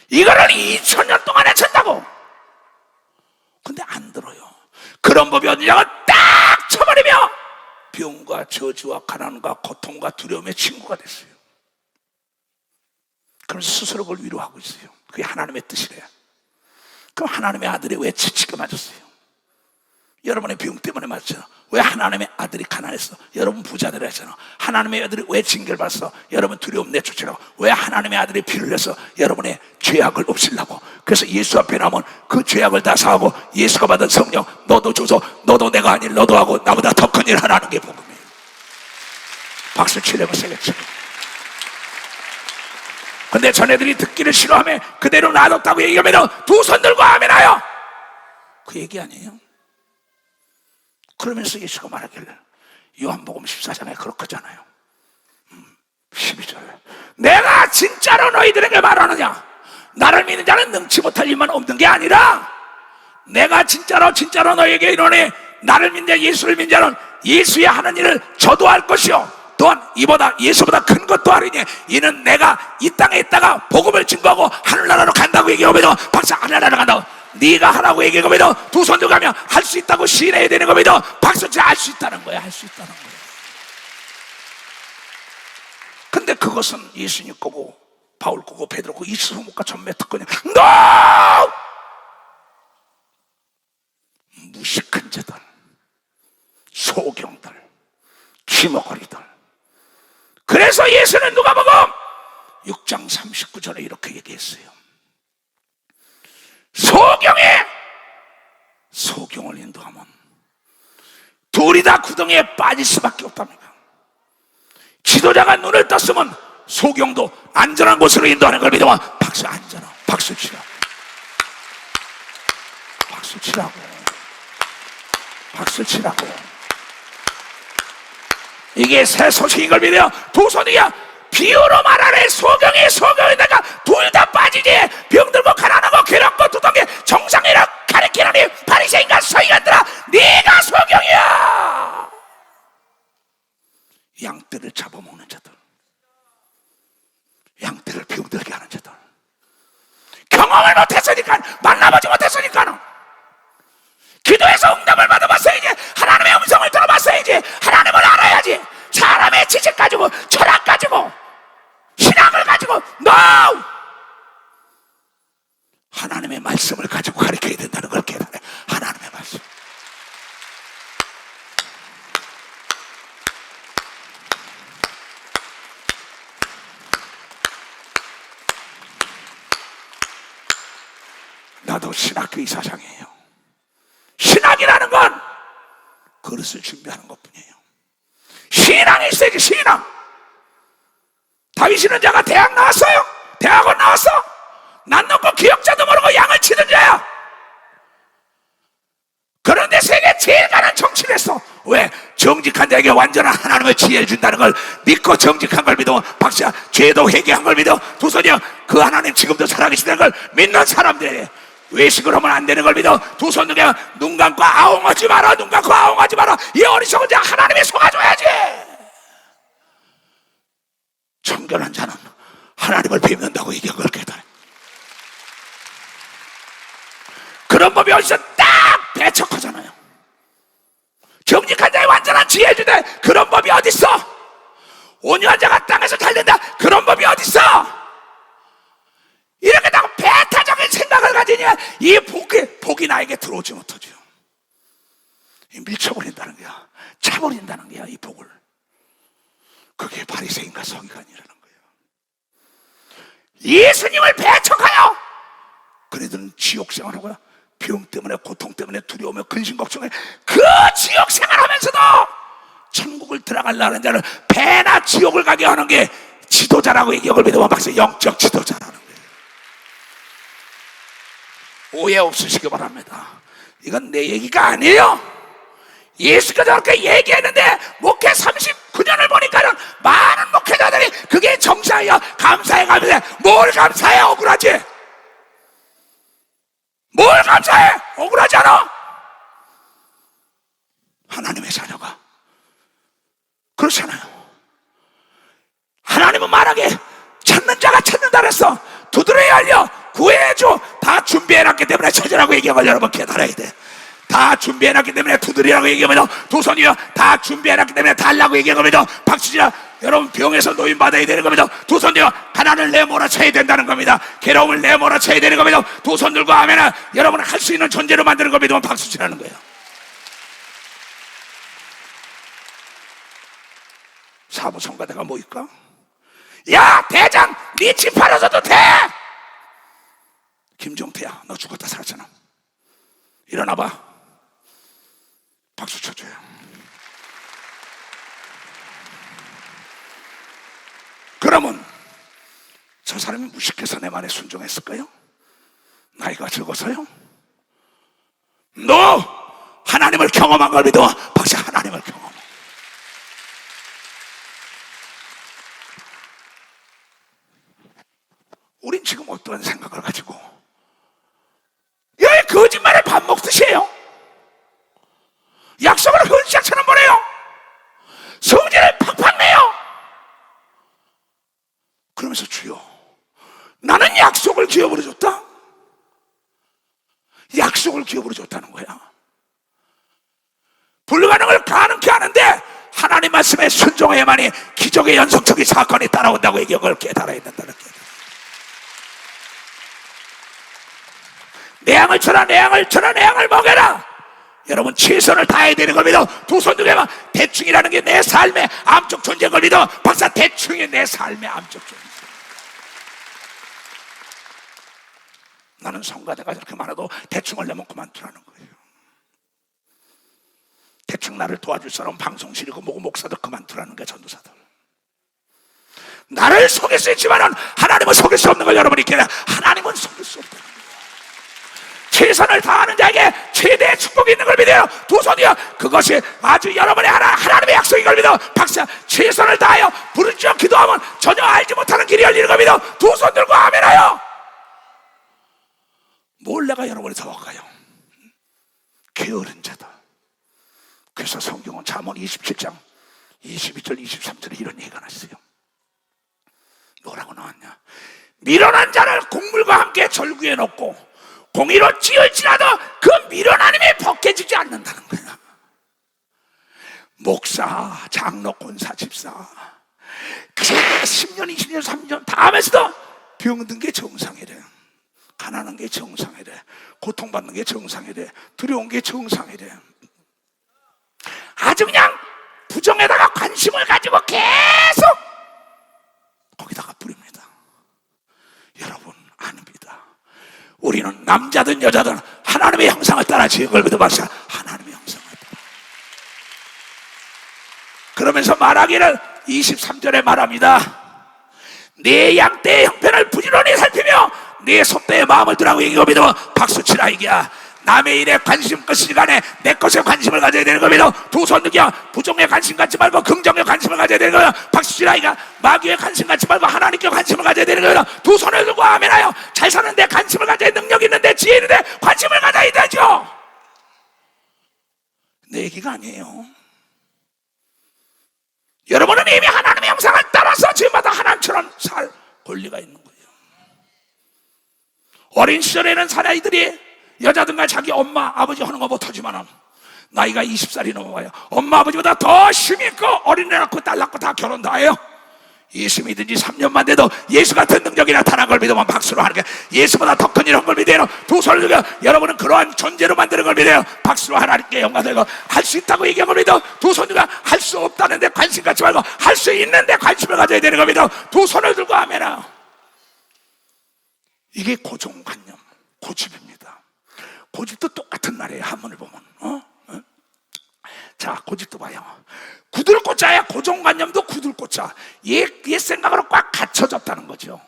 이거를 2000년 동안 해쳤다고. 근데 안 들어요. 그런 법이 어디냐고 딱 쳐버리며 병과 저주와 가난과 고통과 두려움의 친구가 됐어요. 그래서 스스로 그걸 위로하고 있어요. 그게 하나님의 뜻이래요. 그럼 하나님의 아들이 왜 지치게 맞았어요? 여러분의 병 때문에 맞잖아. 왜 하나님의 아들이 가난했어? 여러분 부자들 했잖아. 하나님의 아들이 왜 징계를 받았어? 여러분 두려움 내쫓으라고. 왜 하나님의 아들이 피를 흘려서 여러분의 죄악을 없애려고. 그래서 예수 앞에 나면 그 죄악을 다 사하고 예수가 받은 성령 너도 줘서 너도 내가 아닌 너도 하고 나보다 더 큰 일 하나는 게 복음이에요. 박수 치려면 세겠죠. 근데 전애들이 듣기를 싫어하며 그대로 놔뒀다고 얘기하면 두 손 들고 아멘하여. 그 얘기 아니에요? 그러면서 예수가 말하길래 요한복음 14장에 그렇게 하잖아요. 12절에 내가 진짜로 너희들에게 말하느냐 나를 믿는 자는 능치 못할 일만 없는 게 아니라 내가 진짜로 너희에게 이르노니 나를 믿는 자 예수를 믿는 자는 예수의 하는 일을 저도 할 것이요 또한 이보다 예수보다 큰 것도 하리니 이는 내가 이 땅에 있다가 복음을 증거하고 하늘나라로 간다고 얘기하면 박사 하늘나라로 간다고 네가 하라고 얘기하면 두 손 들고 가면 할 수 있다고 시인해야 되는 겁니다. 박수치 할 수 있다는 거야. 할 수 있다는 거야. 근데 그것은 예수님 거고 바울 거고 베드로 거고 이스라엘과 전매 특권이 NO! 무식한 자들 소경들 기머거리들. 그래서 예수는 누가복음 6장 39절에 이렇게 얘기했어요. 소경을 인도하면 둘이 다 구덩이에 빠질 수밖에 없답니다. 지도자가 눈을 떴으면 소경도 안전한 곳으로 인도하는 걸 믿으면 박수 안전하고 박수 치라고 박수 치라고 박수 치라고. 이게 새 소식인 걸 믿어요. 두 손이야 비유로 말하래. 소경에다가 둘 다 빠지지. 병들고 가난하고 괴롭고 두덩이 정상이라 가리키느니 바리새인과 서기관들아 네가 소경이야. 양떼를 잡아먹는 자들 양떼를 병들게 하는 자들 경험을 못했으니까 만나보지 못했으니까 기도해서 응답을 받아봤어야지. 하나님의 음성을 들어봤어야지. 하나님을 알아야지. 사람의 지식 가지고 철학 가지고 신앙을 가지고 NO! 하나님의 말씀을 가지고 가르쳐야 된다는 걸 깨달아. 하나님의 말씀. 나도 신학교 이사장이에요. 신학이라는 건 그릇을 준비하는 것뿐이에요. 신앙이 있어야지. 신앙. 다윗이는 자가 대학 나왔어요? 대학원 나왔어? 난 놓고 기억자도 모르고 양을 치는 자야. 그런데 세계 제일 가는 정치를 했어. 왜? 정직한 자에게 완전한 하나님의 지혜를 준다는 걸 믿고 정직한 걸 믿어. 박수야. 죄도 회개한 걸 믿어. 두 손이요 그 하나님 지금도 살아계시다는 걸 믿는 사람들이 외식을 하면 안 되는 걸 믿어. 두 손 들고 눈 감고 아웅하지 마라. 눈 감고 아웅하지 마라. 이 어리석은 자 하나님이 속아줘야지. 청결한 자는 하나님을 뵙는다고 얘기한 걸 깨달아. 그런 법이 어디서 딱 배척하잖아요. 정직한 자의 완전한 지혜 주되 그런 법이 어딨어? 온유한 자가 땅에서 달린다. 그런 법이 어딨어? 이렇게 다 배타적인 생각을 가지니 이 복이 나에게 들어오지 못하죠. 밀쳐버린다는 거야. 차버린다는 거야. 이 복을. 그게 바리새인과 서기관이라는 거예요. 예수님을 배척하여 그네들은 지옥 생활하고요. 병 때문에 고통 때문에 두려우며 근심 걱정해 그 지옥 생활하면서도 천국을 들어가려는 자를 배나 지옥을 가게 하는 게 지도자라고 얘기하고 믿으면 박사 영적 지도자라는 거예요. 오해 없으시기 바랍니다. 이건 내 얘기가 아니에요. 예수가 저렇게 얘기했는데 목회 39년을 보니까는 많은 목회자들이 그게 정상이야. 감사해 가면서 뭘 감사해? 억울하지? 뭘 감사해? 억울하지 않아? 하나님의 자녀가 그렇잖아요. 하나님은 만약에 찾는 자가 찾는다 그랬어. 두드려야 열려. 구해줘. 다 준비해놨기 때문에 찾으라고 얘기하면 여러분 깨달아야 돼. 다 준비해놨기 때문에 두드리라고 얘기하면 도선이요. 다 준비해놨기 때문에 달라고 얘기하면 박수지라. 여러분 병에서 노인받아야 되는 겁니다. 두 손 들어 가난을 내몰아쳐야 된다는 겁니다. 괴로움을 내몰아쳐야 되는 겁니다. 두 손 들고 하면 여러분은 할 수 있는 존재로 만드는 겁니다. 박수치라는 거예요. 사부성가대가 뭐일까? 야 대장 네 집 팔아서도 돼. 김종태야 너 죽었다 살았잖아. 일어나봐. 박수 쳐줘요. 그러면 저 사람이 무식해서 내 말에 순종했을까요? 나이가 적어서요? 너 하나님을 경험한 걸 믿어. 박사 하나님을 경험. 우린 지금 어떤 생각을 가지고 야 거짓말을 밥 먹듯이 해요. 약속을 헌시작처럼 보내요. 성질을 팍팍 내요. 그러면서 주여 나는 약속을 기업으로 줬다. 약속을 기업으로 줬다는 거야. 불가능을 가능케 하는데 하나님 말씀에 순종해야만이 기적의 연속적인 사건이 따라온다고 이걸 깨달아야 된다는 거야. 내 양을 쳐라 내 양을 쳐라 내 양을 먹여라. 여러분 최선을 다해야 되는 겁니다. 두 손 두개만 대충이라는 게 내 삶의 암적 존재인 걸 믿어. 박사 대충이 내 삶의 암적 존재. 나는 성가대가 저렇게 많아도 대충을 내면 그만두라는 거예요. 대충 나를 도와줄 사람 방송실이고 뭐고 목사도 그만두라는 거야. 전도사들 나를 속일 수 있지만 하나님은 속일 수 없는 걸 여러분이 깨달아. 하나님은 속일 수 없다는 거예요. 최선을 다하는 자에게 최대의 축복이 있는 걸 믿어요. 두 손이요. 그것이 아주 여러분의 하나님의 약속인 걸 믿어. 박사 최선을 다하여 부르짖어 기도하면 전혀 알지 못하는 길이 열리는 걸 믿어. 두 손 들고 아멘하여. 뭘 내가 여러분이 더 할까요? 게으른 자다. 그래서 성경은 잠언 27장 22절 23절에 이런 얘기가 나왔어요. 뭐라고 나왔냐? 미련한 자를 곡물과 함께 절구에 넣고 공의로 찌을지라도 그 미련함이 벗겨지지 않는다는 거야. 목사, 장로, 권사, 집사 그래 10년, 20년, 30년 다 하면서도 병든 게 정상이래. 가난한 게 정상이래. 고통받는 게 정상이래. 두려운 게 정상이래. 아주 그냥 부정에다가 관심을 가지고 계속 거기다가 뿌립니다. 여러분 아닙니다. 우리는 남자든 여자든 하나님의 형상을 따라 지은 걸 믿어봐서 하나님의 형상을 따라. 그러면서 말하기를 23절에 말합니다. 내 양떼의 형편을 부지런히 살피며 내 소떼의 마음을 두라고 얘기하고 믿어. 박수치라 이기야. 남의 일에 관심 끌 시간에 내 것에 관심을 가져야 되는 겁니다. 두 손 들기야. 부정에 관심 갖지 말고 긍정에 관심을 가져야 되는 거야. 박수치라 이기야. 마귀에 관심 갖지 말고 하나님께 관심을 가져야 되는 거야. 두 손을 들고 아멘하여. 잘 사는데 관심을 가져야 능력 있는데 지혜 있는데 관심을 가져야 되죠. 내 얘기가 아니에요. 여러분은 이미 하나님의 형상을 따라서 지금마다 하나님처럼 살 권리가 있는 거예요. 어린 시절에는 사나이들이 여자든가 자기 엄마 아버지 하는 거 못하지만 나이가 20살이 넘어가요. 엄마 아버지보다 더 힘있고 어린애 낳고 딸 낳고 다 결혼 다 해요. 예수 믿은 지 3년만 돼도 예수 같은 능력이 나타난 걸 믿으면 박수로 하는 게 예수보다 더 큰 일 한 걸 믿어요. 두 손을 들고 여러분은 그러한 존재로 만드는 걸 믿어요. 박수로 하나님께 영광되고 할 수 있다고 얘기한 걸 믿어. 두 손 들고 할 수 없다는데 관심 갖지 말고 할 수 있는데 관심을 가져야 되는 걸 믿어. 두 손을 들고 아멘아. 이게 고정관념, 고집입니다. 고집도 똑같은 말이에요. 한문을 보면 자 고집도 봐요. 자의 고정관념도 굳을꽂자 옛 생각으로 꽉 갇혀졌다는 거죠.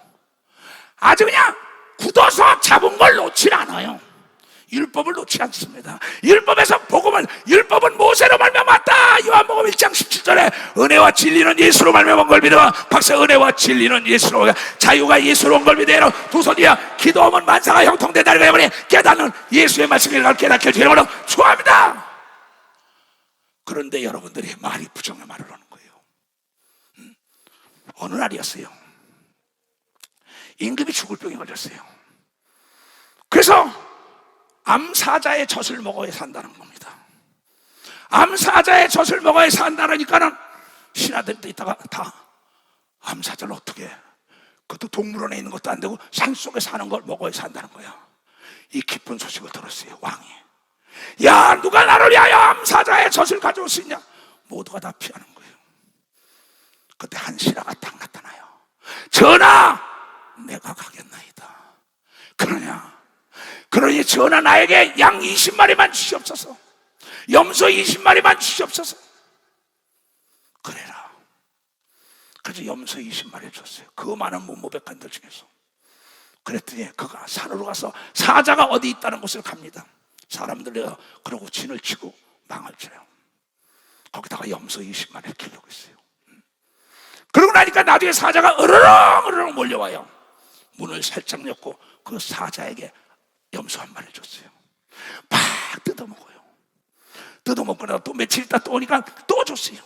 아주 그냥 굳어서 잡은 걸 놓질 않아요. 율법을 놓지 않습니다. 율법에서 복음을, 율법은 모세로 말미암았다. 요한복음 1장 17절에 은혜와 진리는 예수로 말미암은 걸 믿어. 박사, 은혜와 진리는 예수로, 자유가 예수로 온 걸 믿어. 두 손이야 기도하면 만사가 형통된다는 거예요. 깨닫는 예수의 말씀을 깨닫게 해주기를 축원합니다. 그런데 여러분들이 말이 부정의 말을 하는 거예요. 어느 날이었어요. 임금이 죽을 병에 걸렸어요. 그래서 암사자의 젖을 먹어야 산다는 겁니다. 암사자의 젖을 먹어야 산다니까는 신하들도 있다가 다 암사자를 어떻게 해? 그것도 동물원에 있는 것도 안 되고 산속에 사는 걸 먹어야 산다는 거야. 이 기쁜 소식을 들었어요. 왕이, 야, 누가 나를 위하여 암사자의 젖을 가져올 수 있냐? 모두가 다 피하는 거예요. 그때 한 신하가 딱 나타나요. 전하, 내가 가겠나이다. 그러니 전하, 나에게 양 20마리만 주시옵소서. 염소 20마리만 주시옵소서. 그래라. 그래서 염소 20마리를 줬어요. 그 많은 문무백관들 중에서. 그랬더니 그가 산으로 가서 사자가 어디 있다는 곳을 갑니다. 사람들이 그러고 진을 치고 망을 쳐요. 거기다가 염소 20마리를 키우고 있어요. 그러고 나니까 나중에 사자가 으르렁 몰려와요. 문을 살짝 열고 그 사자에게 염소 한 마리를 줬어요. 팍 뜯어먹어요. 뜯어먹고 나서 또 며칠 있다 또 오니까 또 줬어요.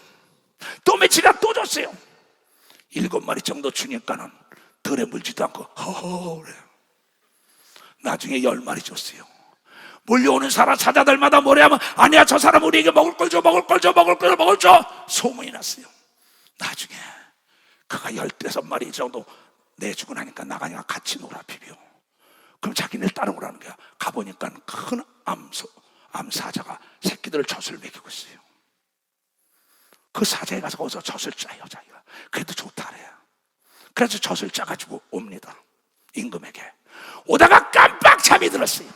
또 며칠 있다 또 줬어요. 7마리 정도 주니까는 덜에 물지도 않고 허허 그래요. 나중에 10마리 줬어요. 몰려오는 사자들마다 뭐래 하면, 아니야, 저 사람 우리에게 먹을 걸 줘, 먹을 걸 줘, 먹을 걸 줘 소문이 났어요. 나중에 그가 15마리 정도 내주고 나니까 나가니까 같이 놀아 비벼. 그럼 자기네를 따라오라는 거야. 가보니까 큰 암사자가 새끼들을 젖을 먹이고 있어요. 그 사자에 가서 거기서 젖을 짜요. 자기가 그래도 좋다 그래요. 그래서 젖을 짜가지고 옵니다. 임금에게 오다가 깜빡 잠이 들었어요.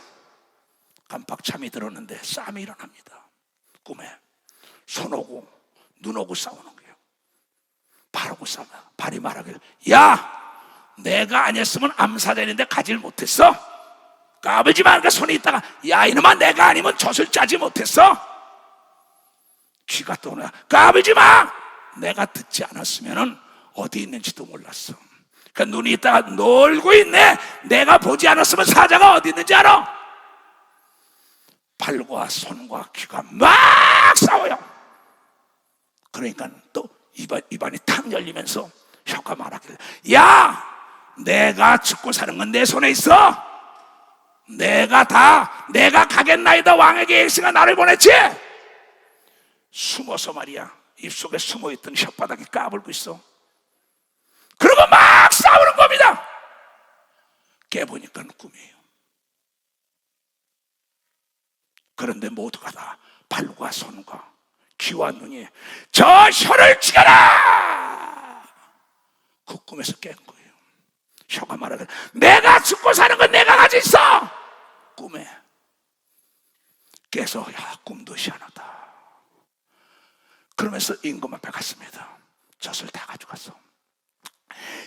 깜빡 잠이 들었는데 싸움이 일어납니다. 꿈에 손 오고 눈 오고 싸우는 거예요. 발하고 싸우면 발이 말하길, 야, 내가 아니었으면 암사자인데 가질 못했어? 까불지 말까. 손에 있다가, 야, 이놈아, 내가 아니면 젖을 짜지 못했어? 쥐가 또 오냐, 까불지 마. 내가 듣지 않았으면 어디 있는지도 몰랐어. 그러니까 눈이 있다가 놀고 있네. 내가 보지 않았으면 사자가 어디 있는지 알아? 발과 손과 귀가 막 싸워요. 그러니까 또 입안이 탁 열리면서 혀가 말하기를, 야, 내가 죽고 사는 건 내 손에 있어. 내가 가겠나이다. 왕에게 엑스가 나를 보냈지. 숨어서 말이야, 입속에 숨어있던 혓바닥이 까불고 있어. 그리고 막 싸우는 겁니다. 깨보니까 꿈이에요. 그런데 모두가 다 발과 손과 귀와 눈이 저 혀를 죽여라. 그 꿈에서 깬 거예요. 혀가 말하길, 내가 죽고 사는 건 내가 가지고 있어. 꿈에 깨서, 야, 꿈도 희한하다. 그러면서 임금 앞에 갔습니다. 젖을 다 가져갔어.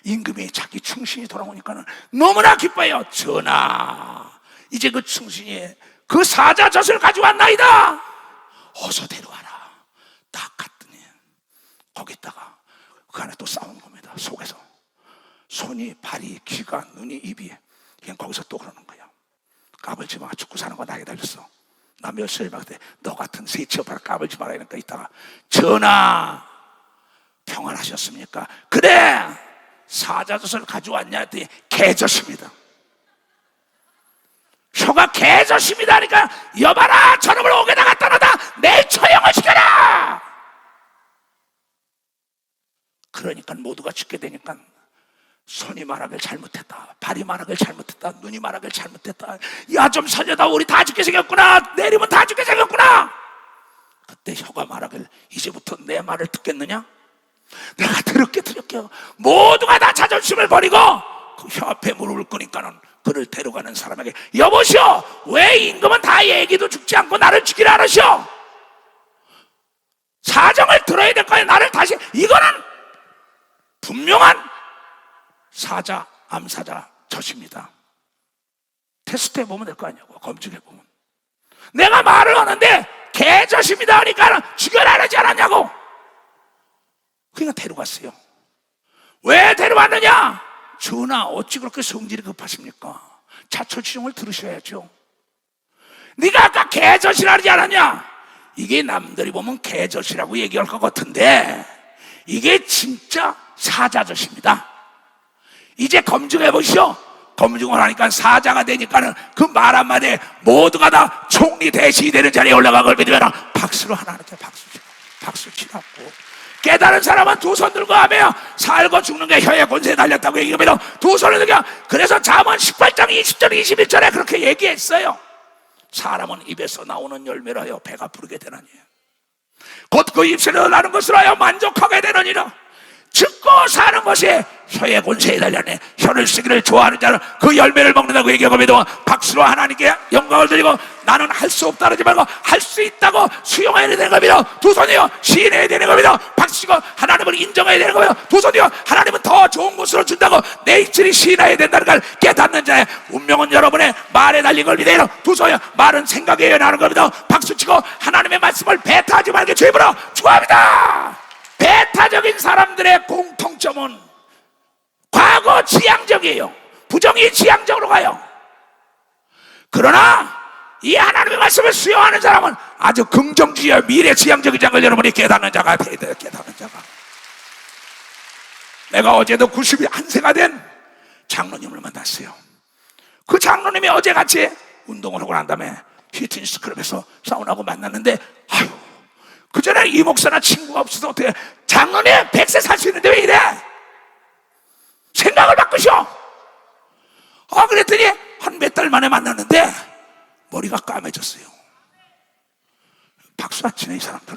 임금이 자기 충신이 돌아오니까는 너무나 기뻐요. 전하, 이제 그 충신이 그 사자 젖을 가져왔나이다. 어서 데려와라. 딱 갔더니 거기다가 그 안에 또 싸우는 겁니다. 속에서 손이, 발이, 귀가, 눈이, 입이, 그냥 거기서 또 그러는 거야. 까불지 마. 죽고 사는 거 나에게 달렸어. 나 몇 시에 봤을 때 너 같은 새치어봐라. 까불지 마라. 이러니까 있다가, 전하, 평안하셨습니까? 그래, 사자젖을 가져왔냐 했더니 개젖입니다. 혀가 개젖입니다 하니까, 여봐라, 저놈을 옥에다 갖다 놔다. 내일 처형을 시켜라. 그러니까 모두가 죽게 되니까 손이 말하길 잘못했다, 발이 말하길 잘못했다, 눈이 말하길 잘못했다. 야, 좀 살려다. 우리 다 죽게 생겼구나. 내리면 다 죽게 생겼구나. 그때 혀가 말하길, 이제부터 내 말을 듣겠느냐? 내가 더럽게 모두가 다 자존심을 버리고 그 혀 앞에 무릎을 꿇으니까는 그를 데려가는 사람에게, 여보시오, 왜 임금은 다 얘기도 죽지 않고 나를 죽이라 하시오? 사정을 들어야 될 거예요. 나를 다시. 이거는 분명한 사자, 암사자 젖입니다. 테스트해 보면 될 거 아니냐고. 검증해 보면. 내가 말을 하는데 개젖입니다 하니까 죽여라 그러지 않았냐고. 그러니까 데려갔어요. 왜 데려왔느냐? 전하, 어찌 그렇게 성질이 급하십니까? 자초지종을 들으셔야죠. 네가 아까 개젖이라 그러지 않았냐? 이게 남들이 보면 개젖이라고 얘기할 것 같은데 이게 진짜 사자젖입니다. 이제 검증해 보시오. 검증을 하니까 사자가 되니까는 그 말 한마디에 모두가 다 총리 대신이 되는 자리에 올라간 걸 믿으면 박수로 하나님께 박수 치라고. 깨달은 사람은 두 손 들고 하며 살고 죽는 게 혀의 권세에 달렸다고 얘기합니다. 두 손을 들고. 그래서 잠언 18장 20절 21절에 그렇게 얘기했어요. 사람은 입에서 나오는 열매로 하여 배가 부르게 되나니 곧 그 입술에서 나는 것으로 하여 만족하게 되느니라. 죽고 사는 것이 혀의 권세에 달렸네. 혀를 쓰기를 좋아하는 자는 그 열매를 먹는다고 얘기하고 박수로 하나님께 영광을 드리고 나는 할 수 없다 그러지 말고 할 수 있다고 수용해야 되는 겁니다. 두 손이요 시인해야 되는 겁니다. 박수치고 하나님을 인정해야 되는 겁니다. 두 손이요 하나님은 더 좋은 것으로 준다고 내 입술이 시인해야 된다는 걸 깨닫는 자의 운명은 여러분의 말에 달린 걸 믿어요. 두 손이요 말은 생각해야 하는 겁니다. 박수치고 하나님의 말씀을 배타하지 말게 주입으로 축원합니다. 배타적인 사람들의 공통점은 과거 지향적이에요. 부정이 지향적으로 가요. 그러나 이 하나님의 말씀을 수용하는 사람은 아주 긍정주의와 미래 지향적이라는 걸 여러분이 깨닫는 자가 돼야 돼요. 깨닫는 자가. 내가 어제도 91세가 된 장로님을 만났어요. 그 장로님이 어제같이 운동을 하고 난 다음에 피트니스 클럽에서 사우나하고 만났는데 아유, 그 전에 이 목사나 친구가 없어서 어떻게 장로님 100세 살 수 있는데 왜 이래? 생각을 바꾸셔. 그랬더니 한 몇 달 만에 만났는데 머리가 까매졌어요. 박수 안 치네 이 사람들.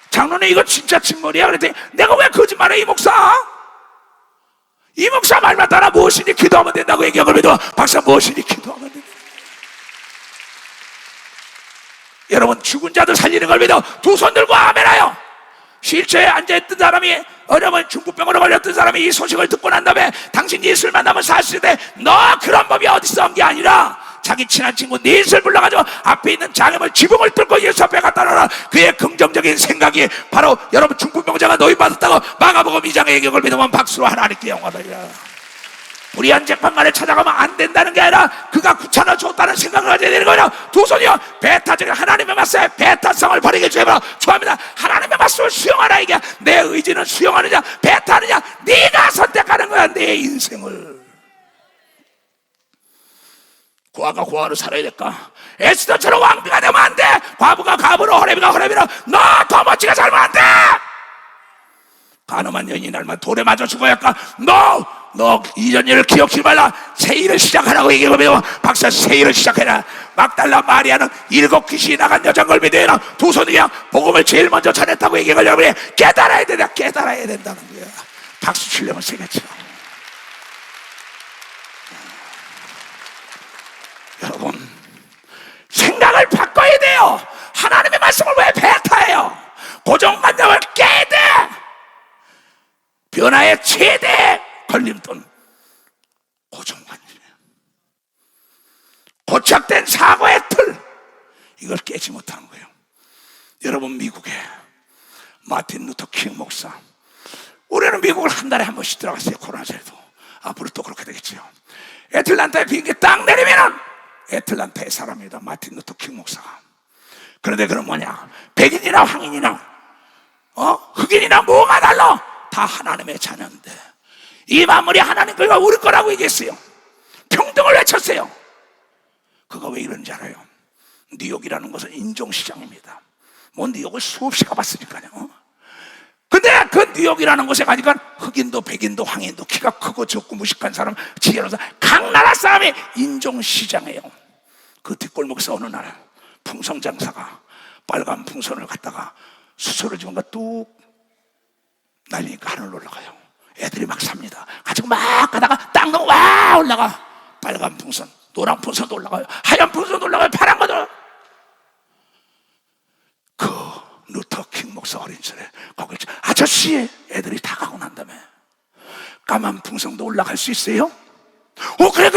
장로님 이거 진짜 진머리야. 그랬더니 내가 왜 거짓말해 이 목사? 이 목사 말만 따라 무엇이니 기도하면 된다고 얘기하고 믿어. 박사 무엇이니 기도하면 된다. 여러분 죽은 자들 살리는 걸 믿어. 두 손 들고 아멘하여. 실체에 앉아있던 사람이 어려운 중풍병으로 걸렸던 사람이 이 소식을 듣고 난 다음에 당신 예수를 만나면 사실대 너 그런 법이 어딨어 한 게 아니라 자기 친한 친구 넷을 불러가지고 앞에 있는 장애물 지붕을 뚫고 예수 앞에 갖다 놓으라. 그의 긍정적인 생각이 바로 여러분 중풍병자가 노인받았다고 마가복음 2장의 얘기를 믿으면 박수로 하나님께 영광하리라. 불의한 재판관에 찾아가면 안 된다는 게 아니라 그가 구차나 줬다는 생각을 가져야 되는 거예요. 두 손이요 배타적인 하나님의 말씀에 배타성을 버리게 주여라. 좋아합니다. 하나님의 말씀을 수용하라. 이게 내 의지는 수용하느냐 배타하느냐 네가 선택하는 거야. 내 인생을. 고아가 고아로 살아야 될까? 에스더처럼 왕비가 되면 안 돼. 과부가 과부로 호레비가 호레비로 너 더 멋지게 살면 안 돼. 가늠한 여인이 날만 돌에 맞아 죽어야 할까? 너 이전 일을 기억하지 말라. 새 일을 시작하라고 얘기하면 박사 새 일을 시작해라. 막달라 마리아는 7 귀신이 나간 여자인 걸 믿어야 두 손이야 복음을 제일 먼저 전했다고 얘기하려고 그래. 깨달아야 된다. 깨달아야 된다는 거야. 박수 치려면 세게 쳐. 여러분 생각을 바꿔야 돼요. 하나님의 말씀을 왜 배타해요? 고정관념을 깨야 돼. 변화의 최대 걸림돌 고정관념이에요. 고착된 사고의 틀 이걸 깨지 못하는 거예요. 여러분 미국에 마틴 루터 킹 목사, 우리는 미국을 한 달에 한 번씩 들어갔어요. 코로나 전에도. 앞으로 또 그렇게 되겠죠. 애틀란타에 비행기 딱 내리면은 애틀란타의 사람입니다. 마틴 루터 킹 목사가. 그런데 그럼 뭐냐, 백인이나 황인이나 흑인이나 뭐가 달라? 다 하나님의 자녀인데 이 만물이 하나님 거가 우리 거라고 얘기했어요. 평등을 외쳤어요. 그가 왜 이런지 알아요? 뉴욕이라는 것은 인종시장입니다. 뭐 뉴욕을 수없이 가봤으니까요. 근데 그 뉴욕이라는 곳에 가니까 흑인도 백인도 황인도 키가 크고 적고 무식한 사람 지혜로서 각 나라 사람이 인종시장이에요. 그 뒷골목에서 어느 날 풍선장사가 빨간 풍선을 갖다가 수소를 집은 거 뚝 날리니까 하늘로 올라가요. 애들이 막 삽니다. 가지고 막 가다가 땅도 와 올라가. 빨간 풍선, 노란 풍선도 올라가요. 하얀 풍선도 올라가요. 파란 것도. 어린 소리 거기 아저씨 애들이 다 가고 난 다음에 까만 풍선도 올라갈 수 있어요? 그래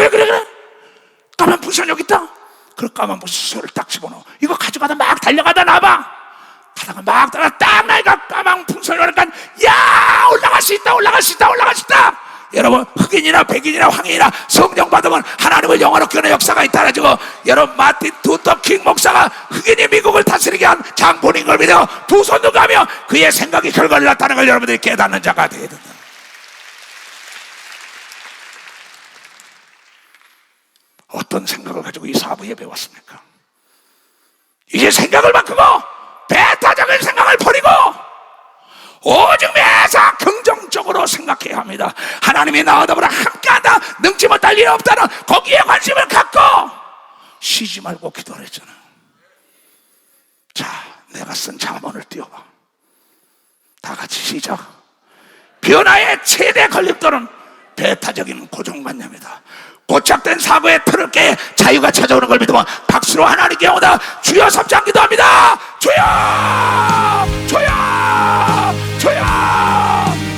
까만 풍선 여기 있다. 그 까만 풍선을 딱 집어넣어. 이거 가져가다 막 달려가다 나봐. 가다가 막 딱 나이가 까만 풍선을 오니까 야 올라갈 수 있다. 여러분 흑인이나 백인이나 황인이나 성령 받으면 하나님을 영원히 여는 역사가 있다라지고 여러분 마틴 루터 킹 목사가 흑인이 미국을 다스리게 한 장본인 걸 믿어 두 손도 가며 그의 생각이 결과를 낳다는 걸 여러분들이 깨닫는 자가 되어야 된다. 어떤 생각을 가지고 이 사부 예배 왔습니까? 이제 생각을 바꾸고 배타적인 생각을 버리고 오직 매사 긍정적으로 생각해야 합니다. 하나님이 나와 더불어 함께한다, 능치 못할 일 없다는 거기에 관심을 갖고 쉬지 말고 기도를 했잖아요. 자, 내가 쓴 잠언을 띄워봐. 다 같이 시작. 변화의 최대 걸림돌은 배타적인 고정관념이다. 고착된 사고의 틀을 깨 자유가 찾아오는 걸 믿으면 박수로 하나님께 오다 주여 삼창 기도합니다. 주여 주여 주여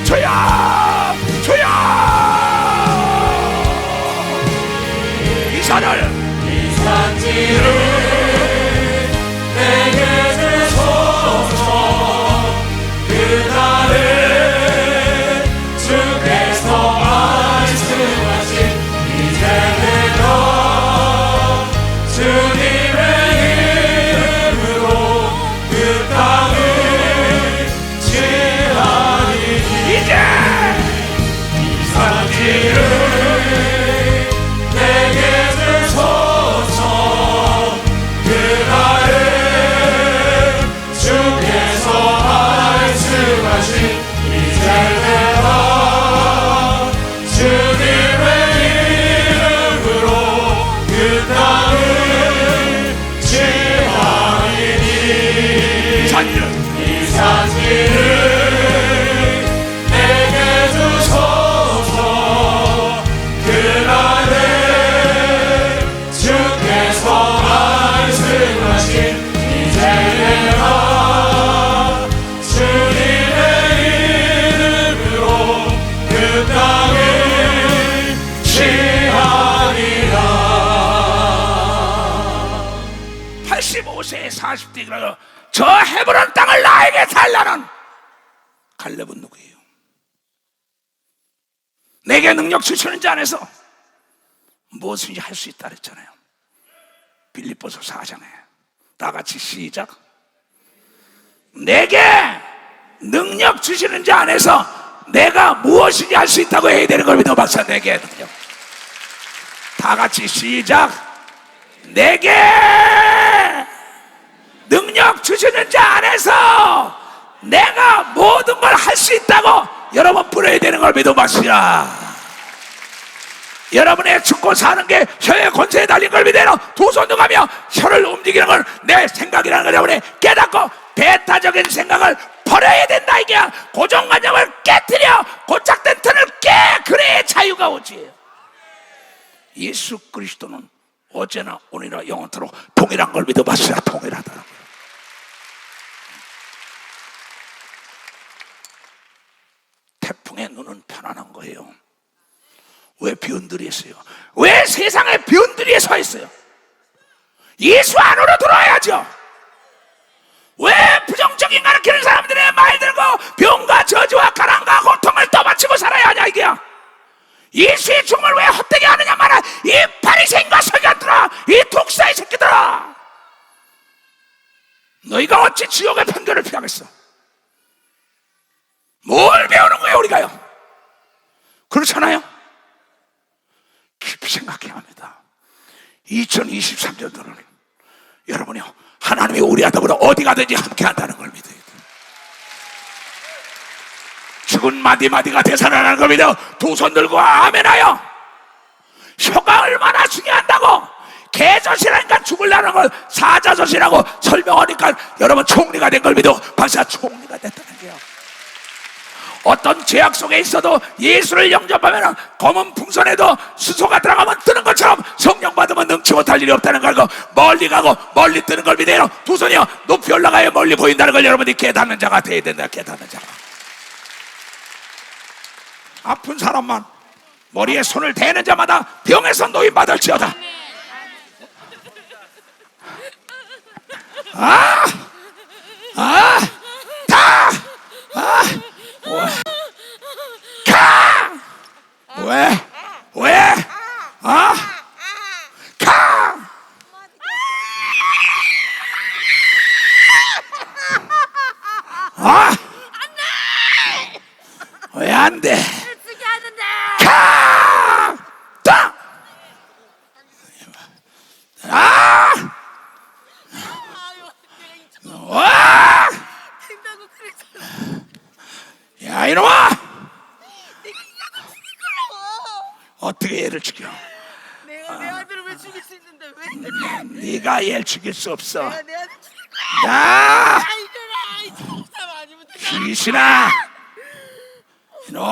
주여 주여. 이 산지를 내게 주소서. 그날을 주께서 말씀하신 주님의 이름으로 그 땅을 지나리니 이제 이 산지를 내게 주소서. 그날을 주께서 말씀하신 이제 내가 주님의 이름으로 그 땅을 지나리니 이 산지를 내게 주소서. 그날에 주께서 말씀하신 이제 내가 주님의 이름으로 그 땅을 취하리라. 85세에 40대 그러고 저 헤브론 땅을 나에게 달라는 갈렙은 누구예요? 내게 능력 주시는 자 안에서 무엇인지 할 수 있다 그랬잖아요. 빌립보서 4장에 다 같이 시작. 내게 능력 주시는 자 안에서 내가 무엇인지 할 수 있다고 해야 되는 걸 믿어. 박사 내게 능력. 다 같이 시작. 내게 능력 주시는 자 안에서 내가 모든 걸 할 수 있다고 여러분 부려야 되는 걸 믿어 박수야. 여러분의 죽고 사는 게 혀의 권세에 달린 걸 믿어요. 두 손도 가며 혀를 움직이는 건 내 생각이라는 걸 여러분이 깨닫고 배타적인 생각을 버려야 된다. 이게 고정관념을 깨뜨려 고착된 틀을 깨. 그래야 자유가 오지. 예수 그리스도는 어제나 오늘이나 영원토록 동일한 걸 믿어봤어야 동일하더라고요. 태풍의 눈은 편안한 거예요. 왜 비온들이 있어요? 왜 세상에 비온들이 서 있어요? 예수 안으로 들어와야죠. 왜 부정적인 가르치는 사람들의 말 들고 병과 저주와 가난과 고통을 떠받치고 살아야 하냐 이게야. 예수의 죽음을 왜 헛되게 하느냐 말아. 이 바리새인과 서기관들아, 이 독사의 새끼들아, 너희가 어찌 지옥의 판결을 피하겠어? 뭘 배우는 거예요 우리가요? 그렇잖아요. 깊이 생각해야 합니다. 2023년도는 여러분이요 하나님이 우리와 더불어 어디 가든지 함께 한다는 걸 믿어야 돼요. 죽은 마디마디가 되살아나는 걸 믿어 두 손 들고 아멘하여. 혀가 얼마나 중요한다고. 개젖이라니까 죽으려는 걸 사자젖이라고 설명하니까 여러분 총리가 된 걸 믿어 박사 총리가 됐다는 게요. 어떤 죄악 속에 있어도 예수를 영접하면 검은 풍선에도 수소가 들어가면 뜨는 것처럼 성령 받으면 능치 못할 일이 없다는 걸 알고 멀리 가고 멀리 뜨는 걸 믿어요. 두 손이요 높이 올라가야 멀리 보인다는 걸 여러분이 깨닫는 자가 되어야 된다. 깨닫는 자가. 아픈 사람만 머리에 손을 대는 자마다 병에서 노인받을지어다. 왜? 왜 안 돼? 쓰게 하는데. 된다고 그랬잖아. 야 이놈아! 거라고. 어떻게 얘를 죽여? 내가 내 아들을 왜 죽일 수 있는데 왜? 네가 얘를 죽일 수 없어. 내가 내 아들 죽일 거야. 야! 아이들아, 이 정상 아니면 된다. 귀신아! 이놈!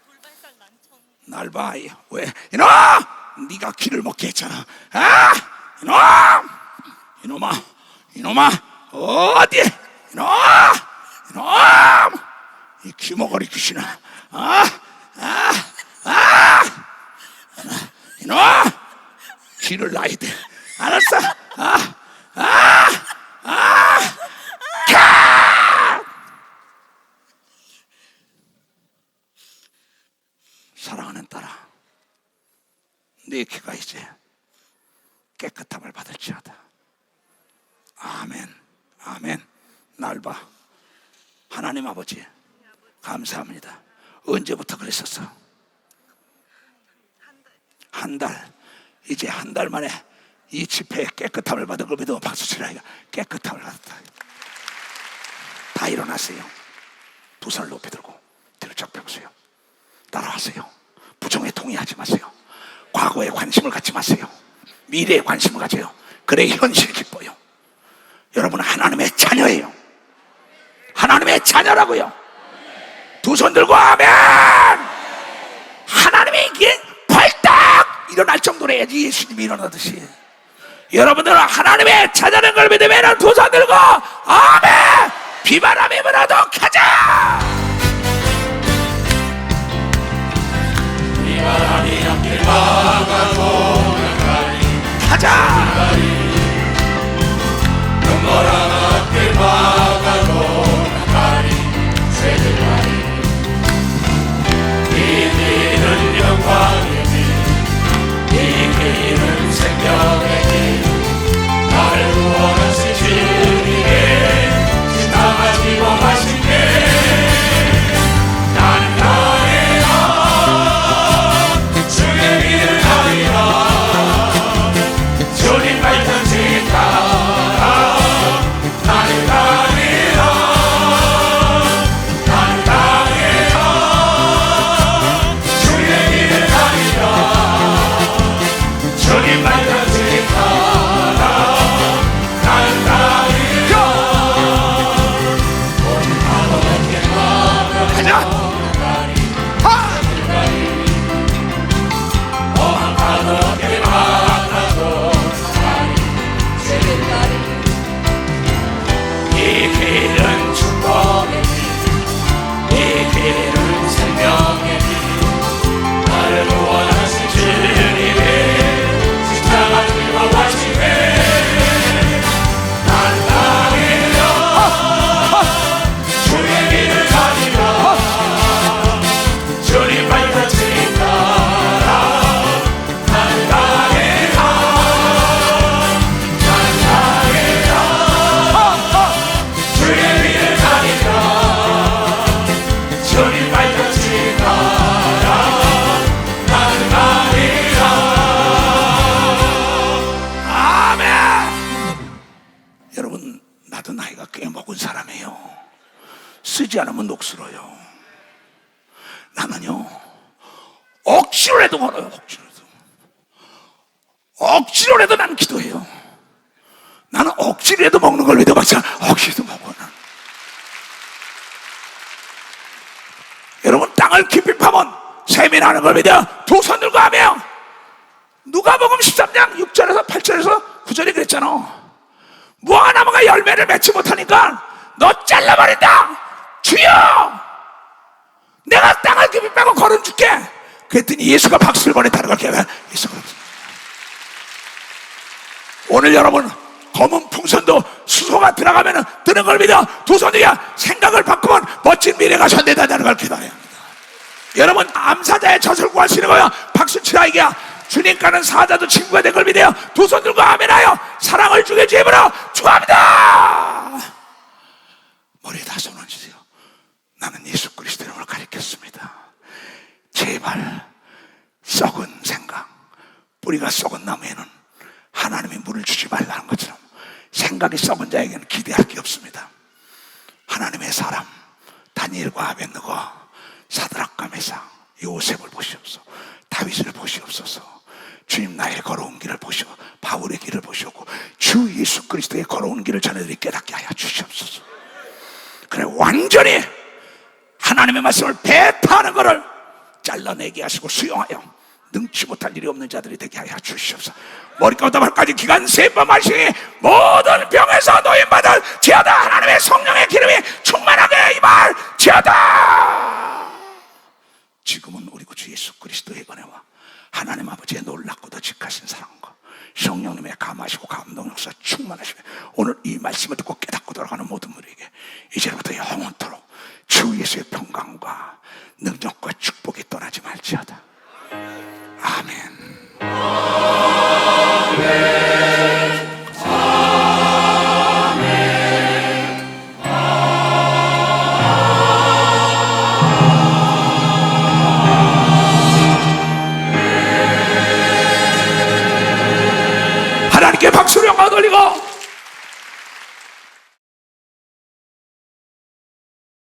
불발상 난청. 날 봐. 왜? 이놈! 네가 귀를 먹게 했잖아. 이놈! 이놈아! 어디? 이놈! 이 귀머거리 귀신아! 이놈! 귀를 놔야 돼. 알았어? 사랑하는 딸아, 네 귀가 이제 깨끗함을 받을지어다. 아멘. 아멘. 날 봐. 하나님 아버지 감사합니다. 언제부터 그랬었어? 이제 한 달 만에 이 집회에 깨끗함을 받은 걸 믿으면 박수 치라. 깨끗함을 받았다. 다 일어나세요. 두 손을 높이 들고 뒤로 쫙 펴보세요. 따라하세요. 부정에 동의하지 마세요. 과거에 관심을 갖지 마세요. 미래에 관심을 가져요. 그래 현실이 기뻐요. 여러분은 하나님의 자녀예요. 하나님의 자녀라고요. 두 손 들고 아멘. 하나님의 이게 발딱 일어날 정도로 해야지 예수님이 일어나듯이. 여러분들은 하나님의 자녀라는 걸 믿으면 두 손 들고 아멘. 비바람이 불어도 가자. 비바람이 함께 막아도 가자. 눈물 하나 함께 막아도 새들아이 이 길은 영광의 길, 이 길은 생명의 길, 나를 구원하신 주님께 지나가지 못하시네. 나는 나의 나 주의 길을 가리라. 주님 발견지 따라 나는 가리라. 나는 가리라. 주의 길을 가리라. 주님 발견지 따라 나는 가리라. 온 하늘께 가자. 하늘께 막아도 이 길은 축복의 길, 이 길은 생명의 길, 나를 구원하신 주님이 십자가 들고 가시네. 난 가리라. 주의 길을 가리라. 주님 발같이 따라 난 가리라. 난 가리라. 주의 길을 가리라. 주님 발같이 따라 난 가리라. 아멘. 여러분, 나도 나이가 꽤 먹은 사람이에요. 쓰지 않으면 녹슬어요. 나는요 억지로라도 걸어요. 억지로라도 난 기도해요. 나는 억지로라도 먹는 걸 믿어 박사. 억지로 먹어. 땅을 깊이 파면 샘이 나는 걸 믿어 두 손 들고 하며 누가복음 13장 6절에서 8절에서 9절에 그랬잖아. 무화과나무가 열매를 맺지 못하니까 너 잘라버린다. 주여 내가 땅을 깊이 파고 걸어줄게. 그랬더니 예수가 박수를 보냈다는 걸 기억해. 예수가 오늘 여러분 검은 풍선도 수소가 들어가면 뜨는 걸 믿어 두 손이야 생각을 바꾸면 멋진 미래가 전된다는 걸 기도해야 합니다. 여러분 암사자의 젖을 구할 수 있는 거야. 박수 치라 이게야. 주님과는 사자도 친구가 된 걸 믿어요. 두 손 들고 아멘하여 사랑을 주의 주임으로 축원합니다. 머리에 다 손 얹으세요. 나는 예수 그리스도 이름으로 가리켰습니다. 제발 썩은 생각, 뿌리가 썩은 나무에는 하나님이 물을 주지 말라는 것처럼 생각이 썩은 자에게는 기대할 게 없습니다. 하나님의 사람 다니엘과 아벳느고 사드락과 메삭 요셉을 보시옵소서. 다윗을 보시옵소서. 주님 나의 걸어온 길을 보시고 바울의 길을 보시고 주 예수 그리스도의 걸어온 길을 전해드리 깨닫게 하여 주시옵소서. 그래 완전히 하나님의 말씀을 배타하는 것을 잘라내게 하시고 수용하여 능치 못할 일이 없는 자들이 되게 하여 주시옵소서. 머리까지부터 발까지 기간 세번 말씀이 모든 병에서 노인받은 지어다. 하나님의 성령의 기름이 충만하게 임할지어다. 지금은 우리 구주 예수 그리스도의 은혜와 하나님 아버지의 놀랍고도 직하신 사랑과 성령님의 감하시고 감동 역사 충만하시며 오늘 이 말씀을 듣고 깨닫고 돌아가는 모든 분에게 이제부터 영원토록 주 예수의 평강과 능력과 축복이 떠나지 말지어다. 아멘. 하나님께 박수를